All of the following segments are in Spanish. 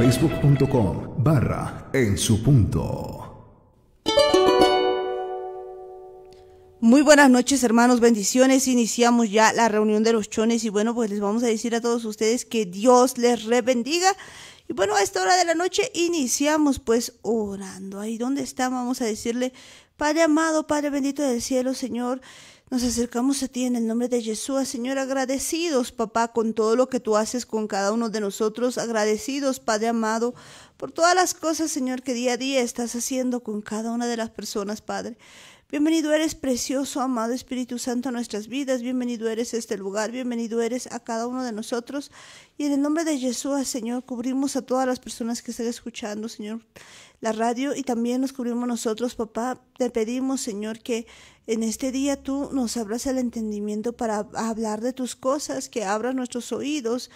facebook.com/En Su Punto. Muy buenas noches, hermanos, bendiciones. Iniciamos ya la reunión de los chones y bueno, pues les vamos a decir a todos ustedes que Dios les bendiga. Y bueno, a esta hora de la noche iniciamos pues orando. Ahí donde está, vamos a decirle: Padre amado, Padre bendito del cielo, Señor, nos acercamos a ti en el nombre de Jesús, Señor, agradecidos, papá, con todo lo que tú haces con cada uno de nosotros, agradecidos, Padre amado, por todas las cosas, Señor, que día a día estás haciendo con cada una de las personas, Padre. Bienvenido eres, precioso, amado Espíritu Santo, a nuestras vidas. Bienvenido eres a este lugar. Bienvenido eres a cada uno de nosotros. Y en el nombre de Jesús, Señor, cubrimos a todas las personas que están escuchando, Señor, la radio. Y también nos cubrimos nosotros, papá. Te pedimos, Señor, que en este día tú nos abras el entendimiento para hablar de tus cosas, que abras nuestros oídos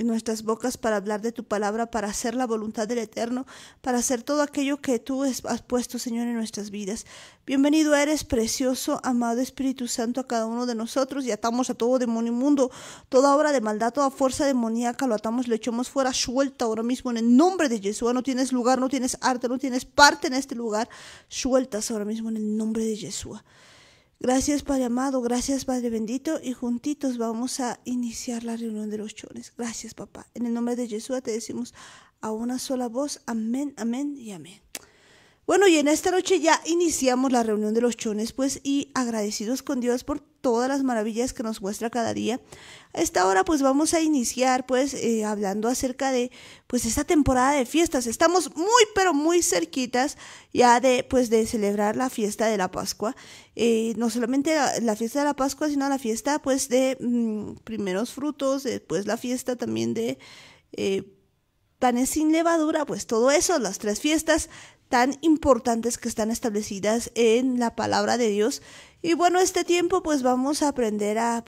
y nuestras bocas para hablar de tu palabra, para hacer la voluntad del Eterno, para hacer todo aquello que tú has puesto, Señor, en nuestras vidas. Bienvenido eres, precioso, amado Espíritu Santo, a cada uno de nosotros, y atamos a todo demonio inmundo, toda obra de maldad, toda fuerza demoníaca, lo atamos, lo echamos fuera, suelta ahora mismo en el nombre de Jesús. No tienes lugar, no tienes arte, no tienes parte en este lugar, sueltas ahora mismo en el nombre de Jesús. Gracias, Padre amado, gracias, Padre bendito, y juntitos vamos a iniciar la reunión de los chones. Gracias, papá. En el nombre de Jesús te decimos a una sola voz: amén, amén y amén. Bueno, y en esta noche ya iniciamos la reunión de los chones, pues, y agradecidos con Dios por todas las maravillas que nos muestra cada día. A esta hora, pues, vamos a iniciar, pues, hablando acerca de, pues, esta temporada de fiestas. Estamos muy, pero muy cerquitas ya de, pues, de celebrar la fiesta de la Pascua. No solamente la fiesta de la Pascua, sino la fiesta, pues, de primeros frutos, después la fiesta también de panes sin levadura, pues, todo eso, las tres fiestas tan importantes que están establecidas en la palabra de Dios. Y bueno, este tiempo pues vamos a aprender a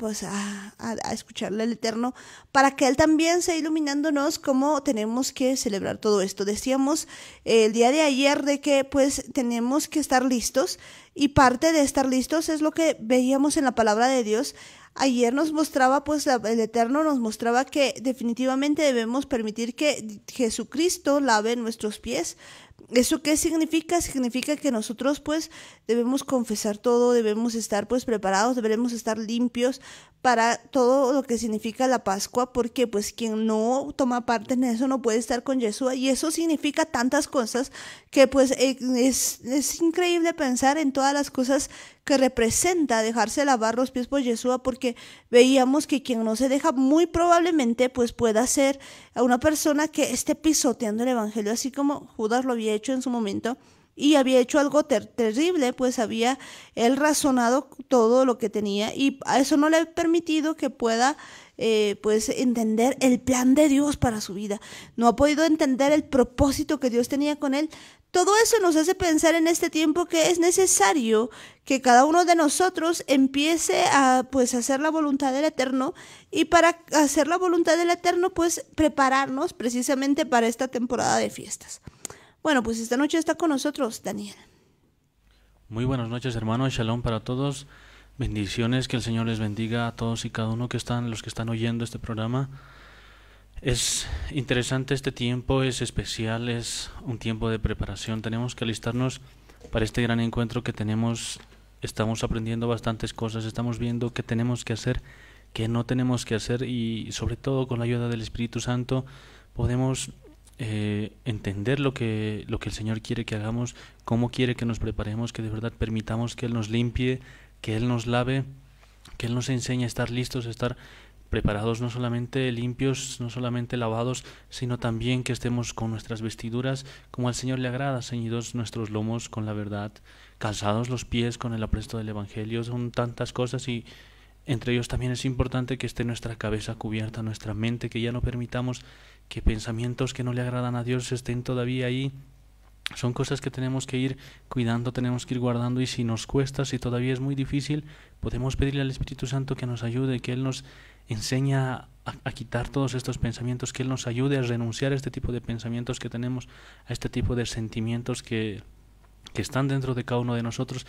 escucharle al Eterno para que Él también sea iluminándonos cómo tenemos que celebrar todo esto. Decíamos el día de ayer de que pues tenemos que estar listos, y parte de estar listos es lo que veíamos en la palabra de Dios. Ayer nos mostraba, pues el Eterno nos mostraba que definitivamente debemos permitir que Jesucristo lave nuestros pies. ¿Eso qué significa? Significa que nosotros pues debemos confesar todo, debemos estar pues preparados, debemos estar limpios para todo lo que significa la Pascua, porque pues quien no toma parte en eso no puede estar con Yeshua, y eso significa tantas cosas que pues es increíble pensar en todas las cosas que representa dejarse lavar los pies por Yeshua, porque veíamos que quien no se deja muy probablemente pues pueda ser a una persona que esté pisoteando el evangelio, así como Judas lo había hecho en su momento. Y había hecho algo terrible, pues había él razonado todo lo que tenía, y a eso no le ha permitido que pueda pues entender el plan de Dios para su vida. No ha podido entender el propósito que Dios tenía con él. Todo eso nos hace pensar en este tiempo que es necesario que cada uno de nosotros empiece a pues hacer la voluntad del Eterno, y para hacer la voluntad del Eterno pues prepararnos precisamente para esta temporada de fiestas. Bueno, pues esta noche está con nosotros Daniel. Muy buenas noches, hermanos. Shalom para todos. Bendiciones, que el Señor les bendiga a todos y cada uno los que están oyendo este programa. Es interesante este tiempo, es especial, es un tiempo de preparación. Tenemos que alistarnos para este gran encuentro que tenemos. Estamos aprendiendo bastantes cosas, estamos viendo qué tenemos que hacer, qué no tenemos que hacer, y sobre todo con la ayuda del Espíritu Santo podemos entender lo que el Señor quiere que hagamos, cómo quiere que nos preparemos, que de verdad permitamos que Él nos limpie, que Él nos lave, que Él nos enseñe a estar listos, a estar preparados, no solamente limpios, no solamente lavados, sino también que estemos con nuestras vestiduras como al Señor le agrada, ceñidos nuestros lomos con la verdad, calzados los pies con el apresto del Evangelio. Son tantas cosas, y entre ellos también es importante que esté nuestra cabeza cubierta, nuestra mente, que ya no permitamos que pensamientos que no le agradan a Dios estén todavía ahí. Son cosas que tenemos que ir cuidando, tenemos que ir guardando, y si nos cuesta, si todavía es muy difícil, podemos pedirle al Espíritu Santo que nos ayude, que Él nos enseñe a quitar todos estos pensamientos, que Él nos ayude a renunciar a este tipo de pensamientos que tenemos, a este tipo de sentimientos que están dentro de cada uno de nosotros,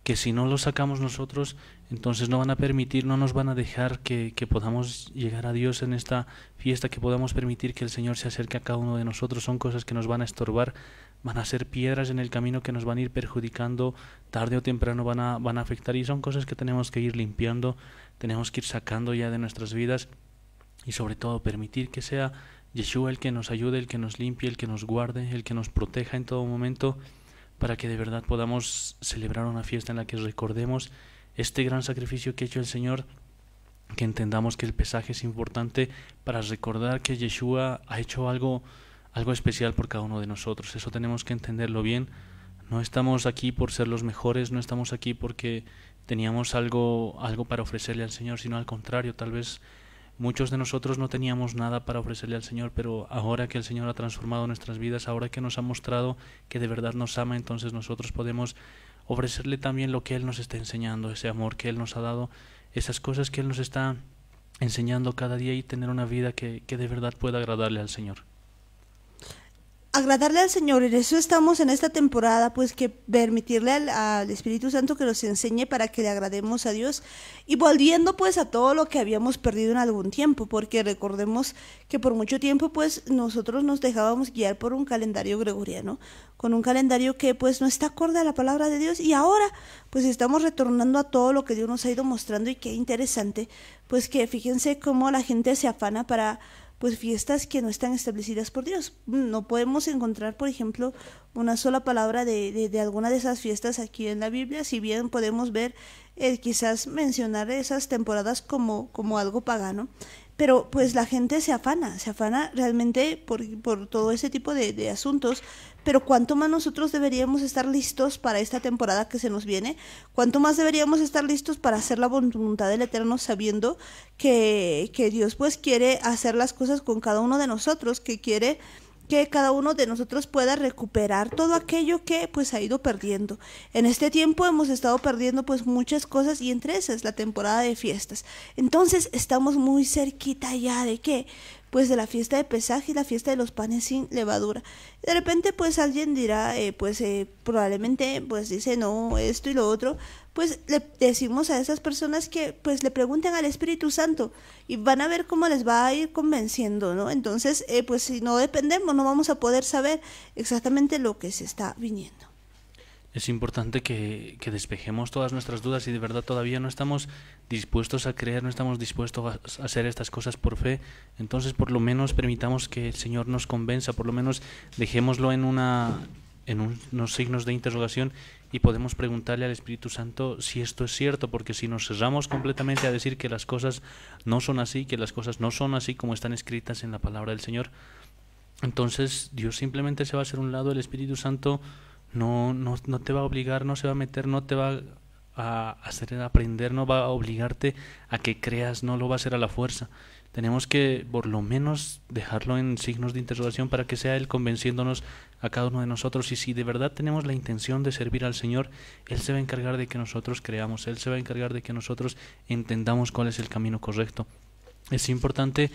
que si no lo sacamos nosotros, entonces no van a permitir, no nos van a dejar que podamos llegar a Dios en esta fiesta, que podamos permitir que el Señor se acerque a cada uno de nosotros. Son cosas que nos van a estorbar, van a ser piedras en el camino que nos van a ir perjudicando, tarde o temprano van a afectar, y son cosas que tenemos que ir limpiando, tenemos que ir sacando ya de nuestras vidas, y sobre todo permitir que sea Yeshua el que nos ayude, el que nos limpie, el que nos guarde, el que nos proteja en todo momento, para que de verdad podamos celebrar una fiesta en la que recordemos este gran sacrificio que ha hecho el Señor, que entendamos que el pesaje es importante para recordar que Yeshua ha hecho algo especial por cada uno de nosotros. Eso tenemos que entenderlo bien. No estamos aquí por ser los mejores, no estamos aquí porque teníamos algo para ofrecerle al Señor, sino al contrario. Tal vez muchos de nosotros no teníamos nada para ofrecerle al Señor, pero ahora que el Señor ha transformado nuestras vidas, ahora que nos ha mostrado que de verdad nos ama, entonces nosotros podemos ofrecerle también lo que Él nos está enseñando, ese amor que Él nos ha dado, esas cosas que Él nos está enseñando cada día, y tener una vida que de verdad pueda agradarle al Señor. Agradarle al Señor, en eso estamos en esta temporada, pues que permitirle al Espíritu Santo que nos enseñe para que le agrademos a Dios, y volviendo pues a todo lo que habíamos perdido en algún tiempo, porque recordemos que por mucho tiempo pues nosotros nos dejábamos guiar por un calendario gregoriano, con un calendario que pues no está acorde a la palabra de Dios, y ahora pues estamos retornando a todo lo que Dios nos ha ido mostrando. Y qué interesante, pues que fíjense cómo la gente se afana para pues fiestas que no están establecidas por Dios. No podemos encontrar, por ejemplo, una sola palabra de alguna de esas fiestas aquí en la Biblia, si bien podemos ver, quizás mencionar esas temporadas como algo pagano, pero pues la gente se afana realmente por todo ese tipo de asuntos. Pero cuánto más nosotros deberíamos estar listos para esta temporada que se nos viene, cuánto más deberíamos estar listos para hacer la voluntad del Eterno, sabiendo que Dios pues quiere hacer las cosas con cada uno de nosotros, que quiere que cada uno de nosotros pueda recuperar todo aquello que pues ha ido perdiendo. En este tiempo hemos estado perdiendo pues muchas cosas, y entre esas la temporada de fiestas. Entonces estamos muy cerquita ya de ¿qué? Pues de la fiesta de Pesaj y la fiesta de los panes sin levadura. De repente pues alguien dirá, probablemente pues dice no, esto y lo otro. Pues le decimos a esas personas que pues le pregunten al Espíritu Santo, y van a ver cómo les va a ir convenciendo, ¿no? Entonces pues si no dependemos, no vamos a poder saber exactamente lo que se está viniendo. Es importante que despejemos todas nuestras dudas, y de verdad todavía no estamos dispuestos a creer, no estamos dispuestos a hacer estas cosas por fe. Entonces por lo menos permitamos que el Señor nos convenza, por lo menos dejémoslo en unos signos de interrogación, y podemos preguntarle al Espíritu Santo si esto es cierto, porque si nos cerramos completamente a decir que las cosas no son así, que las cosas no son así como están escritas en la palabra del Señor, entonces Dios simplemente se va a hacer a un lado. El Espíritu Santo no te va a obligar, no se va a meter, no te va a hacer aprender, no va a obligarte a que creas, no lo va a hacer a la fuerza. Tenemos que por lo menos dejarlo en signos de interrogación para que sea Él convenciéndonos a cada uno de nosotros. Y si de verdad tenemos la intención de servir al Señor, Él se va a encargar de que nosotros creamos, Él se va a encargar de que nosotros entendamos cuál es el camino correcto. Es importante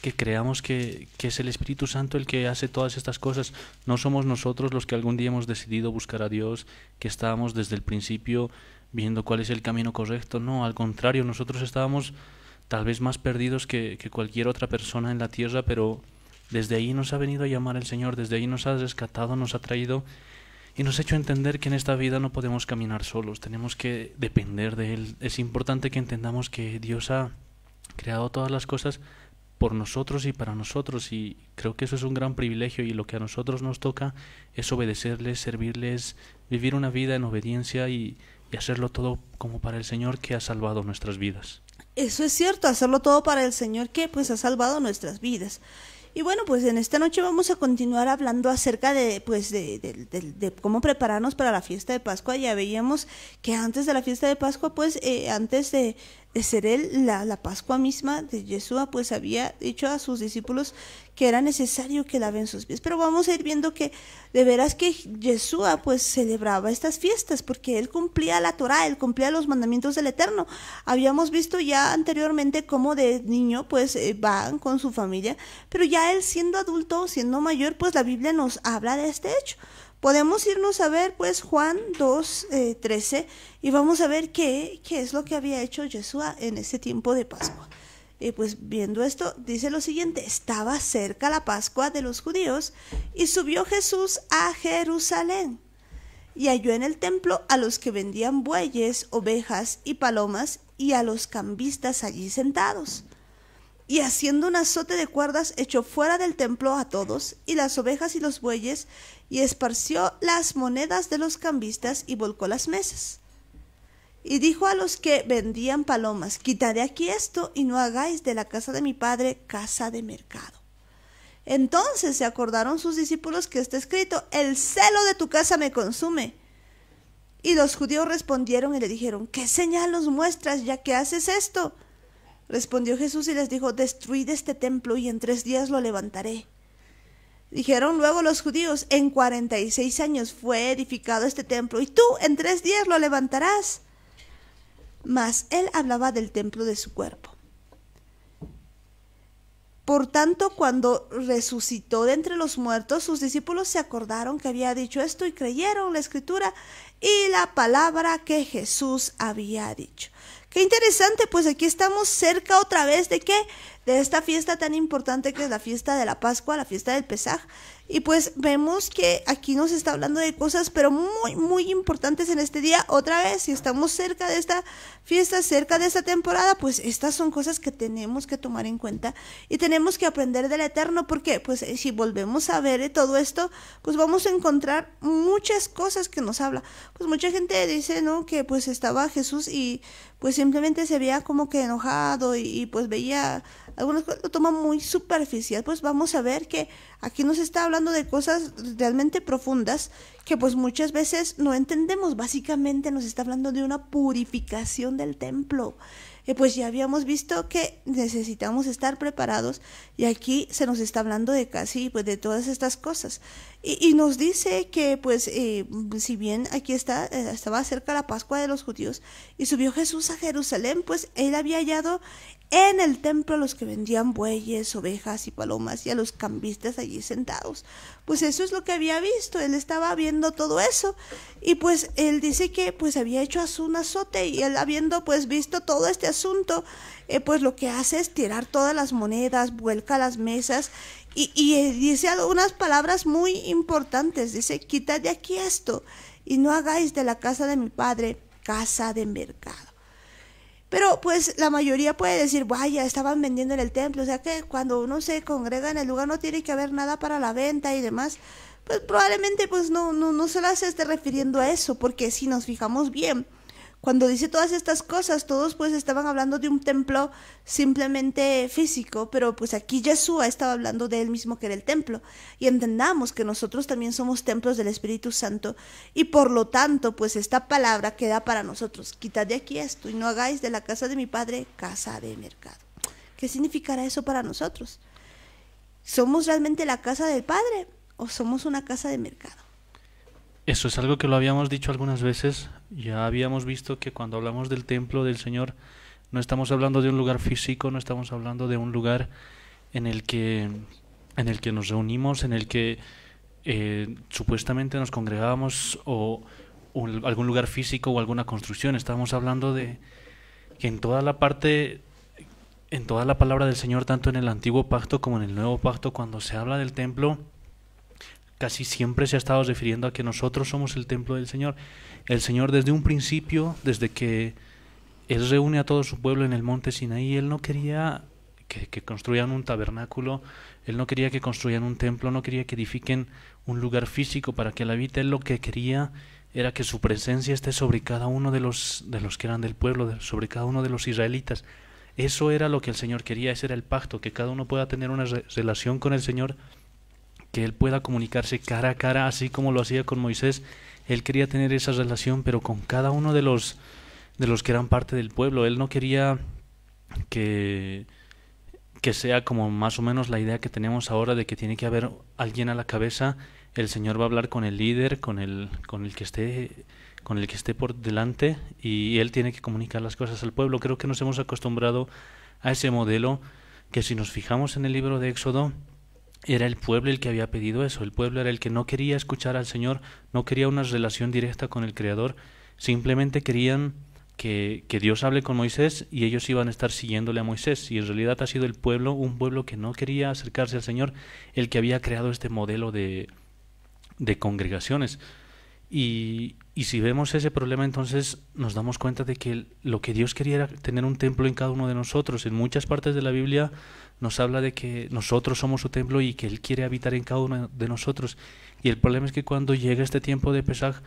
que creamos que es el Espíritu Santo el que hace todas estas cosas. No somos nosotros los que algún día hemos decidido buscar a Dios, que estábamos desde el principio viendo cuál es el camino correcto. No, al contrario, nosotros estábamos tal vez más perdidos que cualquier otra persona en la tierra, pero desde ahí nos ha venido a llamar el Señor, desde ahí nos ha rescatado, nos ha traído y nos ha hecho entender que en esta vida no podemos caminar solos, tenemos que depender de Él. Es importante que entendamos que Dios ha creado todas las cosas por nosotros y para nosotros, y creo que eso es un gran privilegio, y lo que a nosotros nos toca es obedecerles, servirles, vivir una vida en obediencia y hacerlo todo como para el Señor que ha salvado nuestras vidas. Eso es cierto, hacerlo todo para el Señor que pues ha salvado nuestras vidas. Y bueno, pues en esta noche vamos a continuar hablando acerca de cómo prepararnos para la fiesta de Pascua. Ya veíamos que antes de la fiesta de Pascua, pues antes de ser la Pascua misma de Yeshua, pues había dicho a sus discípulos que era necesario que laven sus pies. Pero vamos a ir viendo que de veras que Yeshua pues celebraba estas fiestas porque Él cumplía la Torá, Él cumplía los mandamientos del Eterno. Habíamos visto ya anteriormente cómo de niño pues van con su familia, pero ya Él siendo adulto, siendo mayor, pues la Biblia nos habla de este hecho. podemos irnos a ver pues Juan 2:13 y vamos a ver qué es lo que había hecho Yeshua en ese tiempo de Pascua. Y pues viendo esto, dice lo siguiente: estaba cerca la Pascua de los judíos y subió Jesús a Jerusalén y halló en el templo a los que vendían bueyes, ovejas y palomas y a los cambistas allí sentados. Y haciendo un azote de cuerdas echó fuera del templo a todos y las ovejas y los bueyes y esparció las monedas de los cambistas y volcó las mesas. Y dijo a los que vendían palomas: quitad de aquí esto y no hagáis de la casa de mi padre casa de mercado. Entonces se acordaron sus discípulos que está escrito: el celo de tu casa me consume. Y los judíos respondieron y le dijeron: ¿qué señal nos muestras ya que haces esto? Respondió Jesús y les dijo: destruid este templo y en 3 días lo levantaré. Dijeron luego los judíos: en 46 años fue edificado este templo y tú en 3 días lo levantarás. Mas él hablaba del templo de su cuerpo. Por tanto, cuando resucitó de entre los muertos, sus discípulos se acordaron que había dicho esto y creyeron la escritura y la palabra que Jesús había dicho. Qué interesante, pues aquí estamos cerca otra vez de ¿qué? De esta fiesta tan importante que es la fiesta de la Pascua, la fiesta del Pesaj. Y pues vemos que aquí nos está hablando de cosas pero muy muy importantes en este día. Otra vez, si estamos cerca de esta fiesta, cerca de esta temporada, pues estas son cosas que tenemos que tomar en cuenta y tenemos que aprender del Eterno, porque pues si volvemos a ver todo esto, pues vamos a encontrar muchas cosas que nos habla. Pues mucha gente dice, ¿no?, que pues estaba Jesús y pues simplemente se veía como que enojado y pues veía algunas cosas, lo toma muy superficial. Pues vamos a ver que aquí nos está hablando de cosas realmente profundas que pues muchas veces no entendemos. Básicamente nos está hablando de una purificación del templo. Pues ya habíamos visto que necesitamos estar preparados y aquí se nos está hablando de casi pues de todas estas cosas y nos dice que pues si bien aquí estaba cerca la Pascua de los judíos y subió Jesús a Jerusalén, pues él había hallado en el templo a los que vendían bueyes, ovejas y palomas y a los cambistas allí sentados. Pues eso es lo que había visto, él estaba viendo todo eso y pues él dice que pues había hecho un azote y él habiendo pues visto todo este asunto, pues lo que hace es tirar todas las monedas, vuelca las mesas y dice unas palabras muy importantes, dice: quitad de aquí esto y no hagáis de la casa de mi padre casa de mercado. Pero pues la mayoría puede decir: vaya, estaban vendiendo en el templo, o sea que cuando uno se congrega en el lugar no tiene que haber nada para la venta y demás. Pues probablemente pues no se las esté refiriendo a eso, porque si nos fijamos bien, cuando dice todas estas cosas, todos pues estaban hablando de un templo simplemente físico, pero pues aquí Yeshua estaba hablando de él mismo, que era el templo, y entendamos que nosotros también somos templos del Espíritu Santo, y por lo tanto pues esta palabra queda para nosotros: quitad de aquí esto y no hagáis de la casa de mi padre casa de mercado. ¿Qué significará eso para nosotros? ¿Somos realmente la casa del Padre o somos una casa de mercado? Eso es algo que lo habíamos dicho algunas veces. Ya habíamos visto que cuando hablamos del templo del Señor, no estamos hablando de un lugar físico, no estamos hablando de un lugar en el que nos reunimos, en el que supuestamente nos congregábamos, o algún lugar físico o alguna construcción. Estamos hablando de que en toda la palabra del Señor, tanto en el Antiguo Pacto como en el Nuevo Pacto, cuando se habla del templo, casi siempre se ha estado refiriendo a que nosotros somos el templo del Señor. El Señor desde un principio, desde que Él reúne a todo su pueblo en el monte Sinaí, Él no quería que construyan un tabernáculo, Él no quería que construyan un templo, no quería que edifiquen un lugar físico para que Él habite. Él lo que quería era que su presencia esté sobre cada uno de los que eran del pueblo, sobre cada uno de los israelitas. Eso era lo que el Señor quería, ese era el pacto, que cada uno pueda tener una relación con el Señor, que Él pueda comunicarse cara a cara, así como lo hacía con Moisés. Él quería tener esa relación, pero con cada uno de los que eran parte del pueblo. Él no quería que sea como más o menos la idea que tenemos ahora de que tiene que haber alguien a la cabeza. El Señor va a hablar con el líder, con el que esté por delante, y Él tiene que comunicar las cosas al pueblo. Creo que nos hemos acostumbrado a ese modelo, que si nos fijamos en el libro de Éxodo, era el pueblo el que había pedido eso. El pueblo era el que no quería escuchar al Señor, no quería una relación directa con el Creador, simplemente querían que Dios hable con Moisés y ellos iban a estar siguiéndole a Moisés. Y en realidad ha sido el pueblo, un pueblo que no quería acercarse al Señor, el que había creado este modelo de congregaciones. Y si vemos ese problema, entonces nos damos cuenta de que lo que Dios quería era tener un templo en cada uno de nosotros. En muchas partes de la Biblia nos habla de que nosotros somos su templo y que Él quiere habitar en cada uno de nosotros. Y el problema es que cuando llega este tiempo de Pesaj,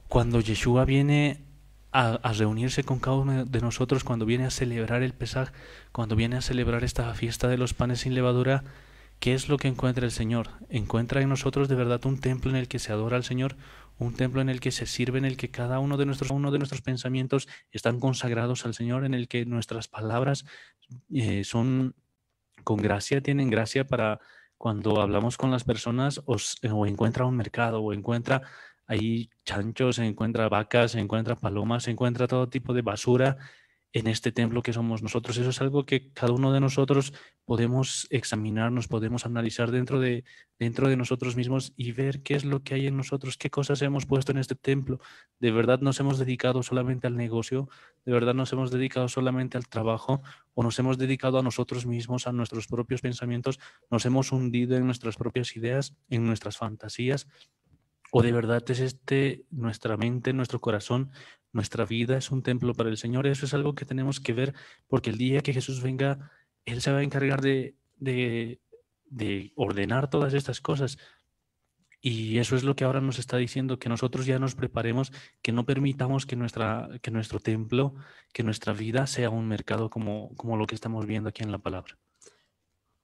cuando Yeshua viene a reunirse con cada uno de nosotros, cuando viene a celebrar el Pesaj, cuando viene a celebrar esta fiesta de los panes sin levadura, ¿qué es lo que encuentra el Señor? Encuentra en nosotros de verdad un templo en el que se adora al Señor, un templo en el que se sirve, en el que cada uno de nuestros pensamientos están consagrados al Señor, en el que nuestras palabras son con gracia, tienen gracia para cuando hablamos con las personas o encuentra un mercado o encuentra ahí chanchos, se encuentra vacas, se encuentra palomas, se encuentra todo tipo de basura en este templo que somos nosotros. Eso es algo que cada uno de nosotros podemos examinarnos, podemos analizar dentro de nosotros mismos y ver qué es lo que hay en nosotros, qué cosas hemos puesto en este templo. ¿De verdad nos hemos dedicado solamente al negocio? ¿De verdad nos hemos dedicado solamente al trabajo? ¿O nos hemos dedicado a nosotros mismos, a nuestros propios pensamientos? ¿Nos hemos hundido en nuestras propias ideas, en nuestras fantasías? ¿O de verdad es nuestra mente, nuestro corazón, nuestra vida es un templo para el Señor? Eso es algo que tenemos que ver, porque el día que Jesús venga, Él se va a encargar de ordenar todas estas cosas. Y eso es lo que ahora nos está diciendo, que nosotros ya nos preparemos, que no permitamos que nuestro templo, que nuestra vida sea un mercado como lo que estamos viendo aquí en la palabra.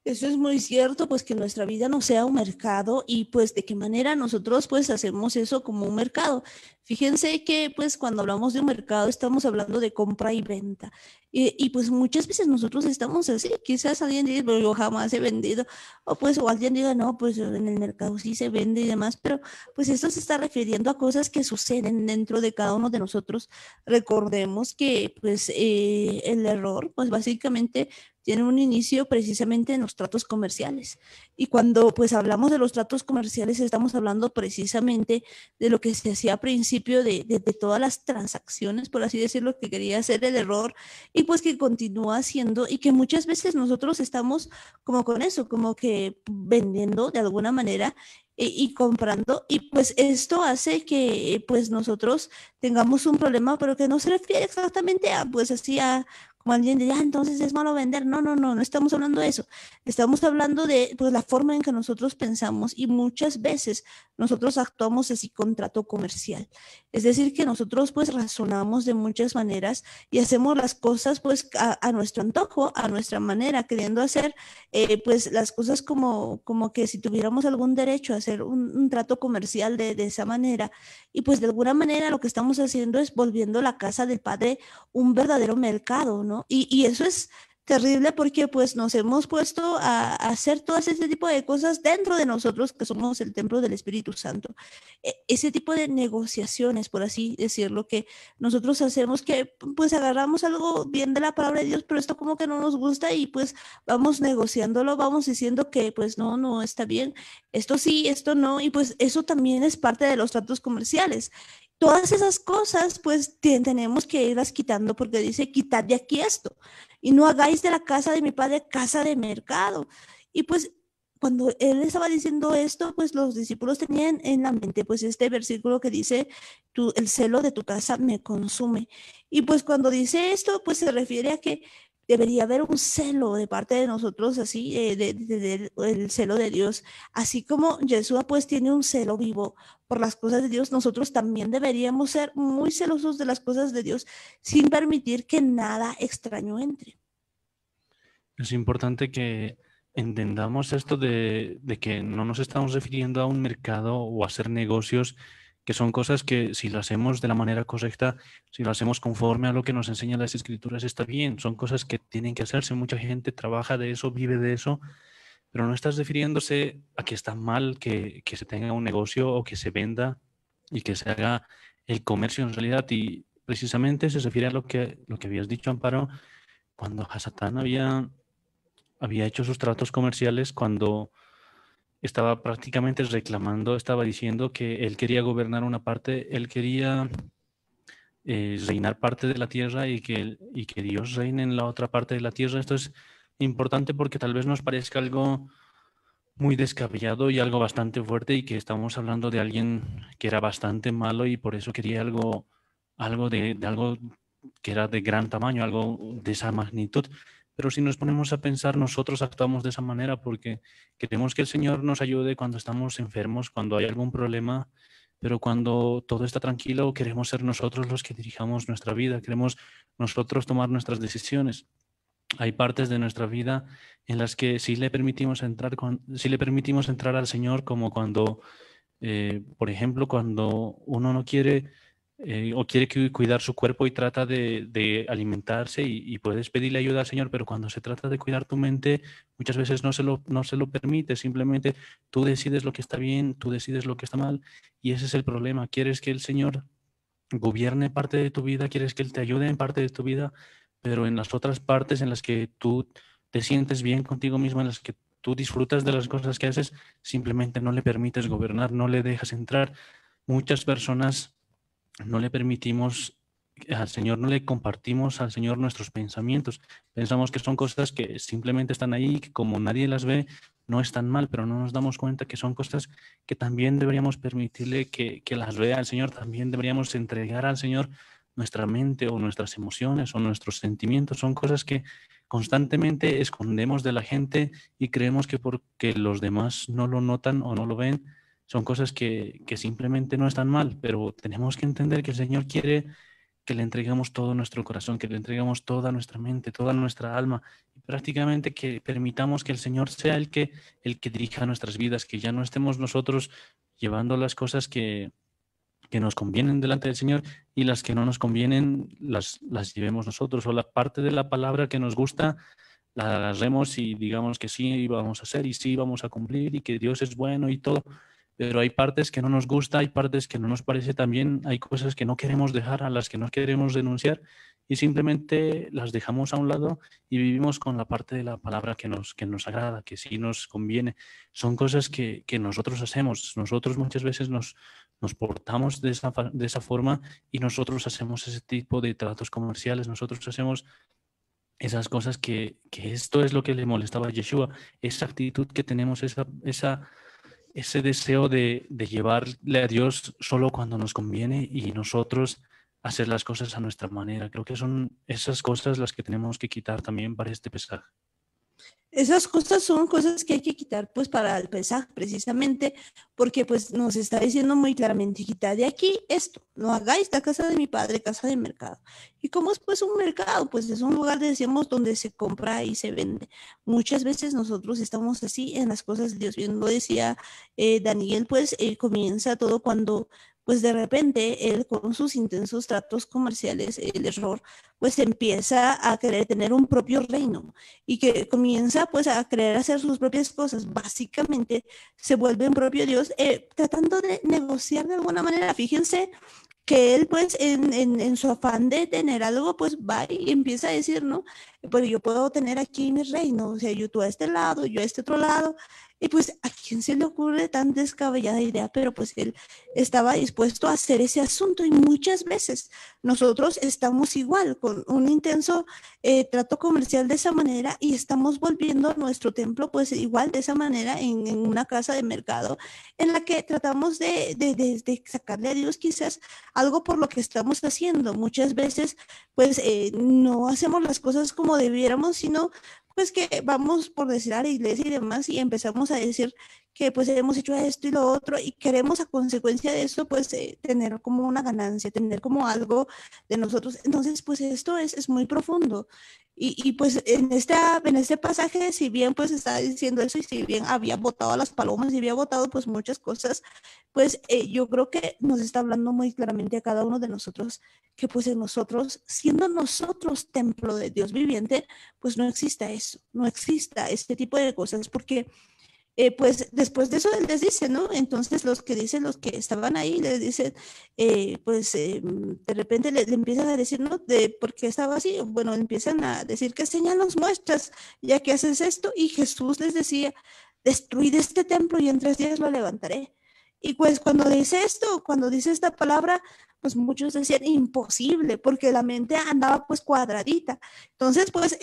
Eso es muy cierto, pues que nuestra vida no sea un mercado y pues de qué manera nosotros pues hacemos eso como un mercado. Fíjense que pues cuando hablamos de un mercado estamos hablando de compra y venta y pues muchas veces nosotros estamos así, quizás alguien diga, pero yo jamás he vendido o alguien diga, no, pues en el mercado sí se vende y demás, pero pues esto se está refiriendo a cosas que suceden dentro de cada uno de nosotros. Recordemos que pues el error pues básicamente tiene un inicio precisamente en los tratos comerciales. Y cuando pues hablamos de los tratos comerciales, estamos hablando precisamente de lo que se hacía a principio de todas las transacciones, por así decirlo, que quería hacer el error y pues que continúa haciendo y que muchas veces nosotros estamos como con eso, como que vendiendo de alguna manera y comprando y pues esto hace que pues nosotros tengamos un problema, pero que no se refiere exactamente a pues así a como alguien diría, entonces es malo vender. No, no, no, no estamos hablando de eso. Estamos hablando de pues, la forma en que nosotros pensamos y muchas veces nosotros actuamos así con trato comercial. Es decir, que nosotros pues razonamos de muchas maneras y hacemos las cosas pues a nuestro antojo, a nuestra manera, queriendo hacer pues las cosas como que si tuviéramos algún derecho a hacer un trato comercial de esa manera. Y pues de alguna manera lo que estamos haciendo es volviendo la casa del Padre un verdadero mercado, ¿no? Y eso es terrible porque pues nos hemos puesto a hacer todo ese tipo de cosas dentro de nosotros que somos el templo del Espíritu Santo. Ese tipo de negociaciones, por así decirlo, que nosotros hacemos que pues agarramos algo bien de la palabra de Dios, pero esto como que no nos gusta y pues vamos negociándolo, vamos diciendo que pues no, no está bien, esto sí, esto no, y pues eso también es parte de los tratos comerciales. Todas esas cosas, pues tenemos que irlas quitando porque dice, quitad de aquí esto y no hagáis de la casa de mi padre casa de mercado. Y pues cuando él estaba diciendo esto, pues los discípulos tenían en la mente pues este versículo que dice, el celo de tu casa me consume. Y pues cuando dice esto, pues se refiere a que debería haber un celo de parte de nosotros, así, el celo de Dios. Así como Yeshua pues tiene un celo vivo por las cosas de Dios, nosotros también deberíamos ser muy celosos de las cosas de Dios sin permitir que nada extraño entre. Es importante que entendamos esto de que no nos estamos refiriendo a un mercado o a hacer negocios, que son cosas que si lo hacemos de la manera correcta, si lo hacemos conforme a lo que nos enseñan las escrituras, está bien. Son cosas que tienen que hacerse. Mucha gente trabaja de eso, vive de eso, pero no estás refiriéndose a que está mal que se tenga un negocio o que se venda y que se haga el comercio en realidad. Y precisamente se refiere a lo que habías dicho, Amparo, cuando Hasatán había hecho sus tratos comerciales, cuando estaba prácticamente reclamando, estaba diciendo que él quería gobernar una parte, él quería reinar parte de la tierra y que Dios reine en la otra parte de la tierra. Esto es importante porque tal vez nos parezca algo muy descabellado y algo bastante fuerte y que estamos hablando de alguien que era bastante malo y por eso quería algo de algo que era de gran tamaño, algo de esa magnitud. Pero si nos ponemos a pensar, nosotros actuamos de esa manera porque queremos que el Señor nos ayude cuando estamos enfermos, cuando hay algún problema, pero cuando todo está tranquilo, queremos ser nosotros los que dirijamos nuestra vida, queremos nosotros tomar nuestras decisiones. Hay partes de nuestra vida en las que sí le permitimos entrar sí le permitimos entrar al Señor, como cuando, por ejemplo, cuando uno no quiere o quiere cuidar su cuerpo y trata de alimentarse y puedes pedirle ayuda al Señor, pero cuando se trata de cuidar tu mente, muchas veces no se lo permite, simplemente tú decides lo que está bien, tú decides lo que está mal y ese es el problema. Quieres que el Señor gobierne parte de tu vida, quieres que Él te ayude en parte de tu vida, pero en las otras partes en las que tú te sientes bien contigo mismo, en las que tú disfrutas de las cosas que haces, simplemente no le permites gobernar, no le dejas entrar. Muchas personas no le permitimos al Señor, no le compartimos al Señor nuestros pensamientos. Pensamos que son cosas que simplemente están ahí, que como nadie las ve, no están mal, pero no nos damos cuenta que son cosas que también deberíamos permitirle que las vea el Señor, también deberíamos entregar al Señor nuestra mente o nuestras emociones o nuestros sentimientos. Son cosas que constantemente escondemos de la gente y creemos que porque los demás no lo notan o no lo ven, son cosas que simplemente no están mal, pero tenemos que entender que el Señor quiere que le entregamos todo nuestro corazón, que le entregamos toda nuestra mente, toda nuestra alma, y prácticamente que permitamos que el Señor sea el que dirija nuestras vidas, que ya no estemos nosotros llevando las cosas que nos convienen delante del Señor y las que no nos convienen las llevemos nosotros, o la parte de la palabra que nos gusta la agarremos y digamos que sí vamos a hacer y sí vamos a cumplir y que Dios es bueno y todo, pero hay partes que no nos gusta, hay partes que no nos parece tan bien, hay cosas que no queremos dejar, a las que no queremos denunciar y simplemente las dejamos a un lado y vivimos con la parte de la palabra que nos agrada, que sí nos conviene. Son cosas que nosotros hacemos, nosotros muchas veces nos portamos de esa forma y nosotros hacemos ese tipo de tratos comerciales, nosotros hacemos esas cosas que esto es lo que le molestaba a Yeshua, esa actitud que tenemos, ese deseo de llevarle a Dios solo cuando nos conviene y nosotros hacer las cosas a nuestra manera. Creo que son esas cosas las que tenemos que quitar también para este pesaje. Esas cosas son cosas que hay que quitar pues para el pesaje precisamente porque pues nos está diciendo muy claramente, quitad de aquí esto, no hagáis la casa de mi padre casa de mercado. ¿Y cómo es pues un mercado? Pues es un lugar, decíamos, donde se compra y se vende. Muchas veces nosotros estamos así en las cosas de Dios. Bien lo decía Daniel, pues comienza todo cuando pues de repente él con sus intensos tratos comerciales, el error, pues empieza a querer tener un propio reino y que comienza pues a querer hacer sus propias cosas. Básicamente se vuelve un propio Dios tratando de negociar de alguna manera. Fíjense que él pues en su afán de tener algo pues va y empieza a decir, ¿no? Pero yo puedo tener aquí mi reino, o sea, yo tú a este lado, yo a este otro lado, y pues a quién se le ocurre tan descabellada idea, pero pues él estaba dispuesto a hacer ese asunto y muchas veces nosotros estamos igual con un intenso trato comercial de esa manera y estamos volviendo nuestro templo pues igual de esa manera en una casa de mercado en la que tratamos de sacarle a Dios quizás algo por lo que estamos haciendo. Muchas veces pues no hacemos las cosas como debiéramos, sino pues que vamos por decir a la iglesia y demás y empezamos a decir que pues hemos hecho esto y lo otro y queremos a consecuencia de eso pues tener como una ganancia, tener como algo de nosotros. Entonces pues esto es muy profundo y pues en este pasaje, si bien pues está diciendo eso y si bien había botado a las palomas y había botado pues muchas cosas, pues yo creo que nos está hablando muy claramente a cada uno de nosotros que pues en nosotros, siendo nosotros templo de Dios viviente, pues no exista eso, no exista este tipo de cosas, porque pues después de eso él les dice, ¿no? Entonces los que dicen, los que estaban ahí, les dicen, de repente le empiezan a decir, ¿no? De por qué estaba así, bueno, empiezan a decir, ¿qué señal nos muestras ya que haces esto? Y Jesús les decía, destruid este templo y en 3 días lo levantaré. Y pues cuando dice esto, cuando dice esta palabra, pues muchos decían imposible, porque la mente andaba pues cuadradita. Entonces, pues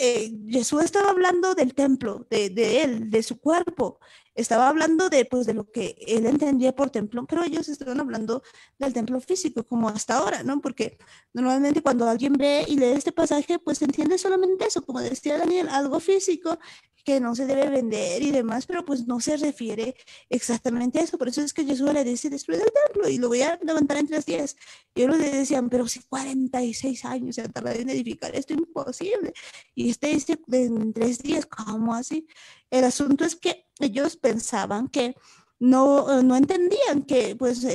Jesús estaba hablando del templo, de él, de su cuerpo. Estaba hablando de, pues, de lo que él entendía por templo, pero ellos estaban hablando del templo físico, como hasta ahora, ¿no? Porque normalmente cuando alguien ve y lee este pasaje, pues entiende solamente eso, como decía Daniel, algo físico que no se debe vender y demás, pero pues no se refiere exactamente a eso. Por eso es que Jesús le dice, destruir el templo y lo voy a levantar en 3 días. Y ellos le decían, pero si 46 años se han tardado en edificar, esto es imposible. Y este dice, en 3 días, ¿cómo así? El asunto es que ellos pensaban que no entendían que pues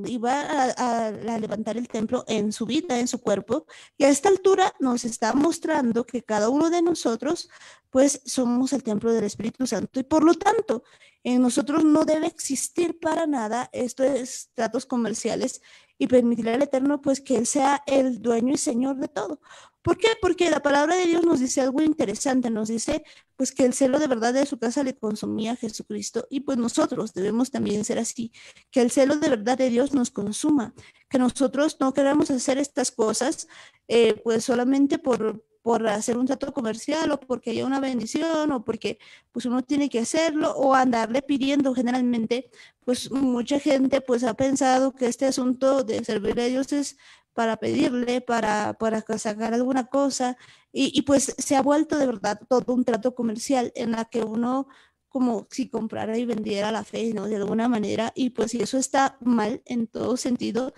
iba a levantar el templo en su vida, en su cuerpo, y a esta altura nos está mostrando que cada uno de nosotros pues somos el templo del Espíritu Santo y por lo tanto en nosotros no debe existir para nada estos tratos comerciales y permitirle al Eterno pues que Él sea el dueño y señor de todo. ¿Por qué? Porque la palabra de Dios nos dice algo interesante, nos dice pues que el celo de verdad de su casa le consumía a Jesucristo y pues nosotros debemos también ser así, que el celo de verdad de Dios nos consuma, que nosotros no queramos hacer estas cosas pues solamente por hacer un trato comercial o porque haya una bendición o porque pues uno tiene que hacerlo o andarle pidiendo generalmente, pues mucha gente pues ha pensado que este asunto de servir a Dios es para pedirle, para sacar alguna cosa y pues se ha vuelto de verdad todo un trato comercial en la que uno como si comprara y vendiera la fe, ¿no? De alguna manera y pues si eso está mal en todo sentido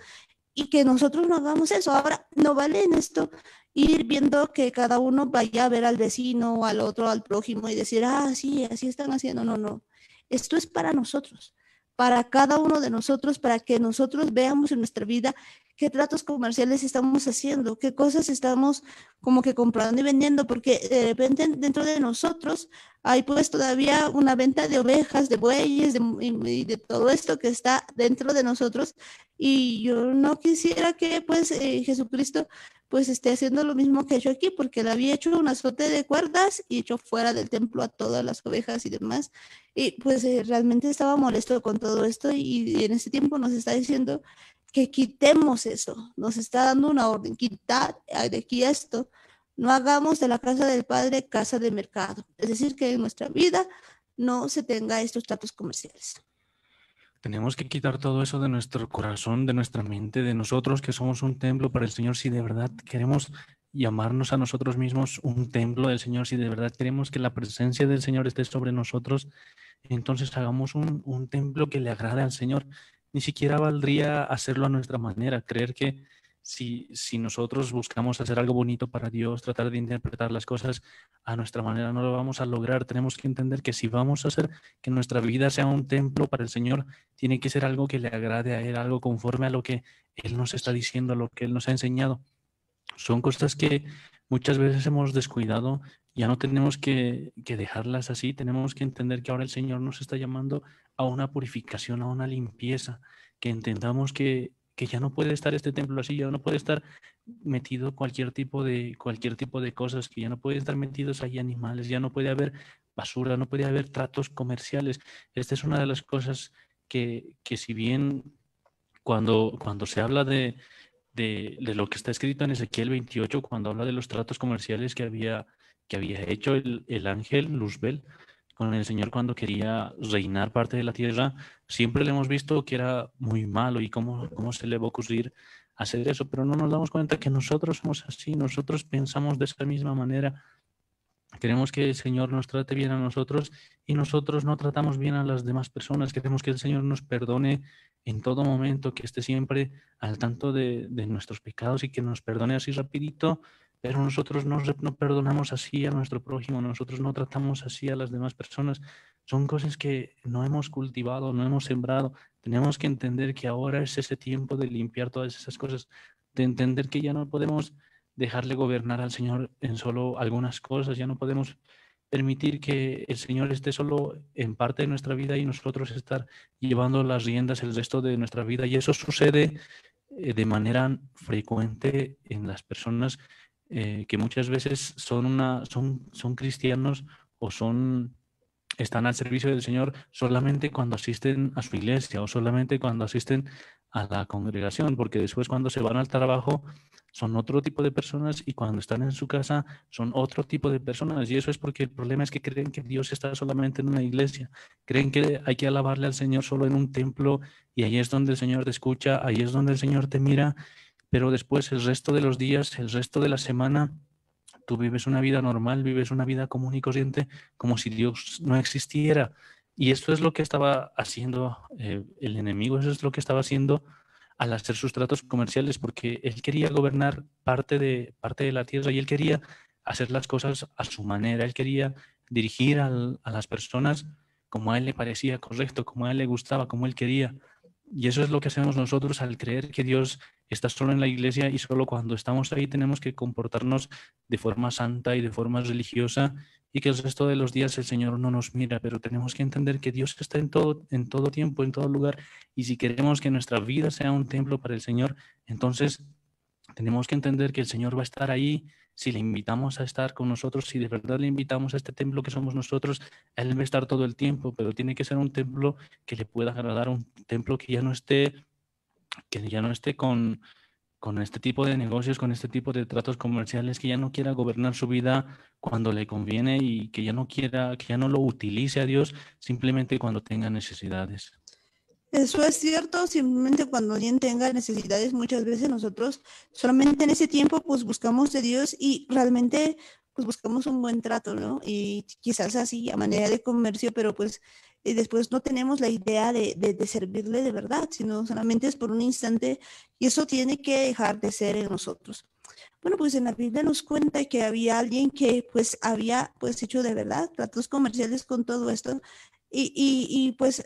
y que nosotros no hagamos eso. Ahora, no vale en esto ir viendo que cada uno vaya a ver al vecino o al otro, al prójimo y decir, ah, sí, así están haciendo. No, no. Esto es para nosotros, para cada uno de nosotros, para que nosotros veamos en nuestra vida qué tratos comerciales estamos haciendo, qué cosas estamos como que comprando y vendiendo, porque de repente dentro de nosotros hay pues todavía una venta de ovejas, de bueyes, y de todo esto que está dentro de nosotros y yo no quisiera que pues Jesucristo pues esté haciendo lo mismo que he hecho aquí, porque él había hecho un azote de cuerdas y echó fuera del templo a todas las ovejas y demás. Y pues realmente estaba molesto con todo esto y en este tiempo nos está diciendo que quitemos eso, nos está dando una orden, quitad de aquí esto, no hagamos de la casa del Padre casa de mercado. Es decir, que en nuestra vida no se tenga estos tratos comerciales. Tenemos que quitar todo eso de nuestro corazón, de nuestra mente, de nosotros que somos un templo para el Señor. Si de verdad queremos llamarnos a nosotros mismos un templo del Señor, si de verdad queremos que la presencia del Señor esté sobre nosotros, entonces hagamos un templo que le agrade al Señor. Ni siquiera valdría hacerlo a nuestra manera, creer que si nosotros buscamos hacer algo bonito para Dios, tratar de interpretar las cosas a nuestra manera, no lo vamos a lograr. Tenemos que entender que si vamos a hacer que nuestra vida sea un templo para el Señor, tiene que ser algo que le agrade a Él, algo conforme a lo que Él nos está diciendo, a lo que Él nos ha enseñado. Son cosas que muchas veces hemos descuidado, ya no tenemos que dejarlas así, tenemos que entender que ahora el Señor nos está llamando a una purificación, a una limpieza, que entendamos que ya no puede estar este templo así, ya no puede estar metido cualquier tipo de cosas, que ya no puede estar metidos ahí animales, ya no puede haber basura, no puede haber tratos comerciales. Esta es una de las cosas que si bien cuando se habla de lo que está escrito en Ezequiel 28, cuando habla de los tratos comerciales que había hecho el ángel Luzbel con el Señor cuando quería reinar parte de la tierra, siempre le hemos visto que era muy malo y cómo se le va a ocurrir hacer eso, pero no nos damos cuenta que nosotros somos así, nosotros pensamos de esa misma manera. Queremos que el Señor nos trate bien a nosotros y nosotros no tratamos bien a las demás personas. Queremos que el Señor nos perdone en todo momento, que esté siempre al tanto de nuestros pecados y que nos perdone así rapidito, pero nosotros no perdonamos así a nuestro prójimo, nosotros no tratamos así a las demás personas. Son cosas que no hemos cultivado, no hemos sembrado. Tenemos que entender que ahora es ese tiempo de limpiar todas esas cosas, de entender que ya no podemos dejarle gobernar al Señor en solo algunas cosas. Ya no podemos permitir que el Señor esté solo en parte de nuestra vida y nosotros estar llevando las riendas el resto de nuestra vida. Y eso sucede de manera frecuente en las personas que muchas veces son cristianos o son están al servicio del Señor solamente cuando asisten a su iglesia o solamente cuando asisten a la congregación, porque después cuando se van al trabajo son otro tipo de personas y cuando están en su casa son otro tipo de personas. Y eso es porque el problema es que creen que Dios está solamente en una iglesia, creen que hay que alabarle al Señor solo en un templo y ahí es donde el Señor te escucha, ahí es donde el Señor te mira, pero después el resto de los días, el resto de la semana, tú vives una vida normal, vives una vida común y corriente, como si Dios no existiera. Y esto es lo que estaba haciendo el enemigo, eso es lo que estaba haciendo al hacer sus tratos comerciales, porque él quería gobernar parte de la tierra y él quería hacer las cosas a su manera, él quería dirigir a las personas como a él le parecía correcto, como a él le gustaba, como él quería. Y eso es lo que hacemos nosotros al creer que Dios está solo en la iglesia y solo cuando estamos ahí tenemos que comportarnos de forma santa y de forma religiosa y que el resto de los días el Señor no nos mira, pero tenemos que entender que Dios está en todo tiempo, en todo lugar, y si queremos que nuestra vida sea un templo para el Señor, entonces tenemos que entender que el Señor va a estar ahí si le invitamos a estar con nosotros, si de verdad le invitamos a este templo que somos nosotros, Él va a estar todo el tiempo, pero tiene que ser un templo que le pueda agradar, un templo que ya no esté con este tipo de negocios, con este tipo de tratos comerciales, que ya no quiera gobernar su vida cuando le conviene y que ya no quiera, que ya no lo utilice a Dios simplemente cuando tenga necesidades. Eso es cierto, simplemente cuando alguien tenga necesidades, muchas veces nosotros solamente en ese tiempo pues buscamos de Dios y realmente pues buscamos un buen trato, ¿no? Y quizás así a manera de comercio, pero pues después no tenemos la idea de servirle de verdad, sino solamente es por un instante y eso tiene que dejar de ser en nosotros. Bueno, pues en la Biblia nos cuenta que había alguien que pues había pues hecho de verdad tratos comerciales con todo esto pues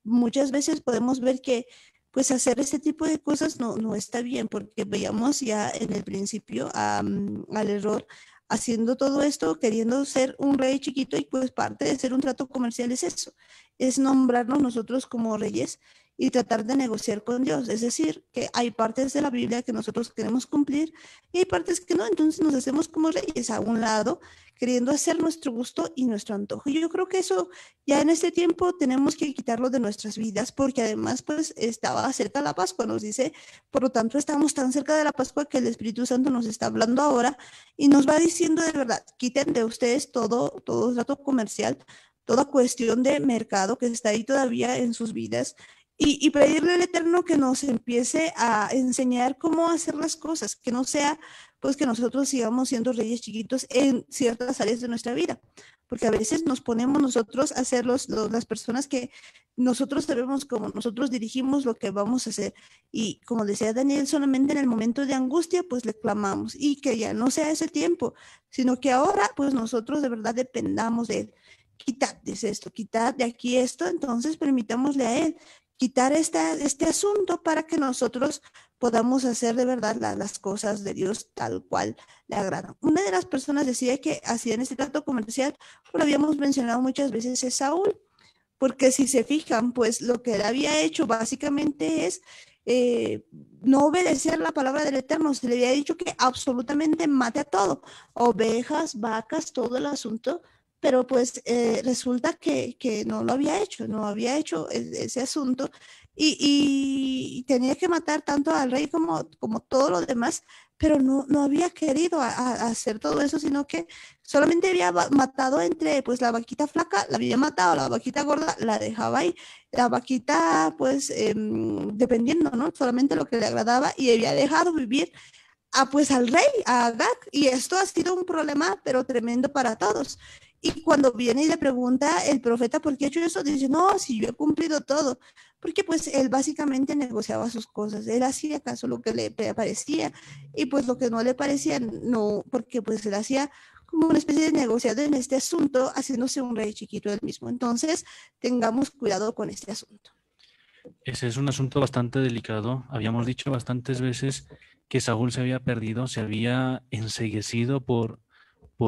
muchas veces podemos ver que pues hacer este tipo de cosas no está bien porque veíamos ya en el principio al error haciendo todo esto, queriendo ser un rey chiquito y pues parte de ser un trato comercial es eso, es nombrarnos nosotros como reyes y tratar de negociar con Dios. Es decir, que hay partes de la Biblia que nosotros queremos cumplir y hay partes que no, entonces nos hacemos como reyes a un lado, queriendo hacer nuestro gusto y nuestro antojo. Y yo creo que eso ya en este tiempo tenemos que quitarlo de nuestras vidas, porque además pues estaba cerca la Pascua, nos dice, por lo tanto estamos tan cerca de la Pascua que el Espíritu Santo nos está hablando ahora y nos va diciendo de verdad, quiten de ustedes todo trato comercial, toda cuestión de mercado que está ahí todavía en sus vidas y pedirle al Eterno que nos empiece a enseñar cómo hacer las cosas, que no sea pues que nosotros sigamos siendo reyes chiquitos en ciertas áreas de nuestra vida, porque a veces nos ponemos nosotros a ser las personas que nosotros sabemos cómo nosotros dirigimos lo que vamos a hacer y como decía Daniel, solamente en el momento de angustia pues le clamamos y que ya no sea ese tiempo, sino que ahora pues nosotros de verdad dependamos de él. Quitad de esto, quitad de aquí esto, entonces permitámosle a él quitar este asunto para que nosotros podamos hacer de verdad las cosas de Dios tal cual le agradan. Una de las personas decía que hacían este trato comercial, lo habíamos mencionado muchas veces, es Saúl, porque si se fijan, pues lo que él había hecho básicamente es no obedecer la palabra del Eterno, se le había dicho que absolutamente mate a todo, ovejas, vacas, todo el asunto, pero pues resulta que no lo había hecho, no había hecho ese asunto y tenía que matar tanto al rey como todo lo demás, pero no había querido hacer todo eso, sino que solamente había matado entre pues la vaquita flaca, la había matado, la vaquita gorda la dejaba ahí, la vaquita pues dependiendo, ¿no? Solamente lo que le agradaba y había dejado vivir pues al rey, a Agag, y esto ha sido un problema, pero tremendo para todos. Y cuando viene y le pregunta el profeta por qué ha hecho eso, dice, no, si yo he cumplido todo, porque pues él básicamente negociaba sus cosas, él hacía caso lo que le parecía y pues lo que no le parecía, no, porque pues él hacía como una especie de negociado en este asunto, haciéndose un rey chiquito él mismo. Entonces, tengamos cuidado con este asunto. Ese es un asunto bastante delicado. Habíamos dicho bastantes veces que Saúl se había perdido, se había enceguecido por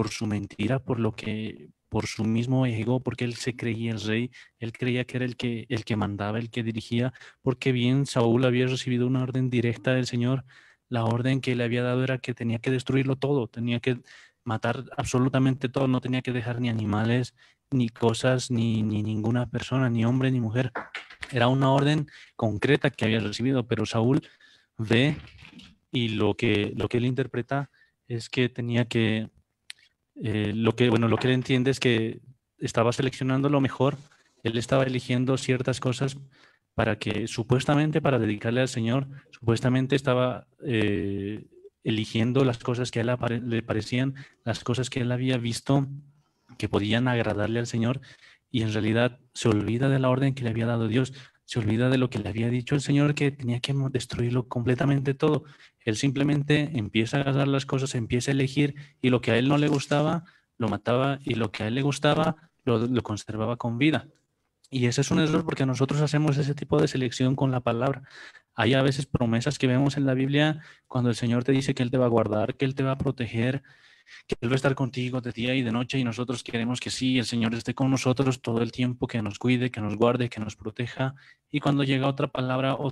su mentira, por su mismo ego, porque él se creía el rey, él creía que era el que mandaba, el que dirigía, porque bien Saúl había recibido una orden directa del Señor, la orden que le había dado era que tenía que destruirlo todo, tenía que matar absolutamente todo, no tenía que dejar ni animales, ni cosas, ni ninguna persona, ni hombre, ni mujer. Era una orden concreta que había recibido, pero Saúl ve y lo que él interpreta es que tenía que, lo que él entiende es que estaba seleccionando lo mejor, él estaba eligiendo ciertas cosas para que supuestamente para dedicarle al Señor, supuestamente estaba eligiendo las cosas que a él le parecían, las cosas que él había visto que podían agradarle al Señor, y en realidad se olvida de la orden que le había dado Dios, se olvida de lo que le había dicho el Señor, que tenía que destruirlo completamente todo. Él simplemente empieza a agarrar las cosas, empieza a elegir, y lo que a él no le gustaba, lo mataba, y lo que a él le gustaba, lo conservaba con vida. Y ese es un error porque nosotros hacemos ese tipo de selección con la palabra. Hay a veces promesas que vemos en la Biblia cuando el Señor te dice que Él te va a guardar, que Él te va a proteger, que Él va a estar contigo de día y de noche, y nosotros queremos que sí, el Señor esté con nosotros todo el tiempo, que nos cuide, que nos guarde, que nos proteja. Y cuando llega otra palabra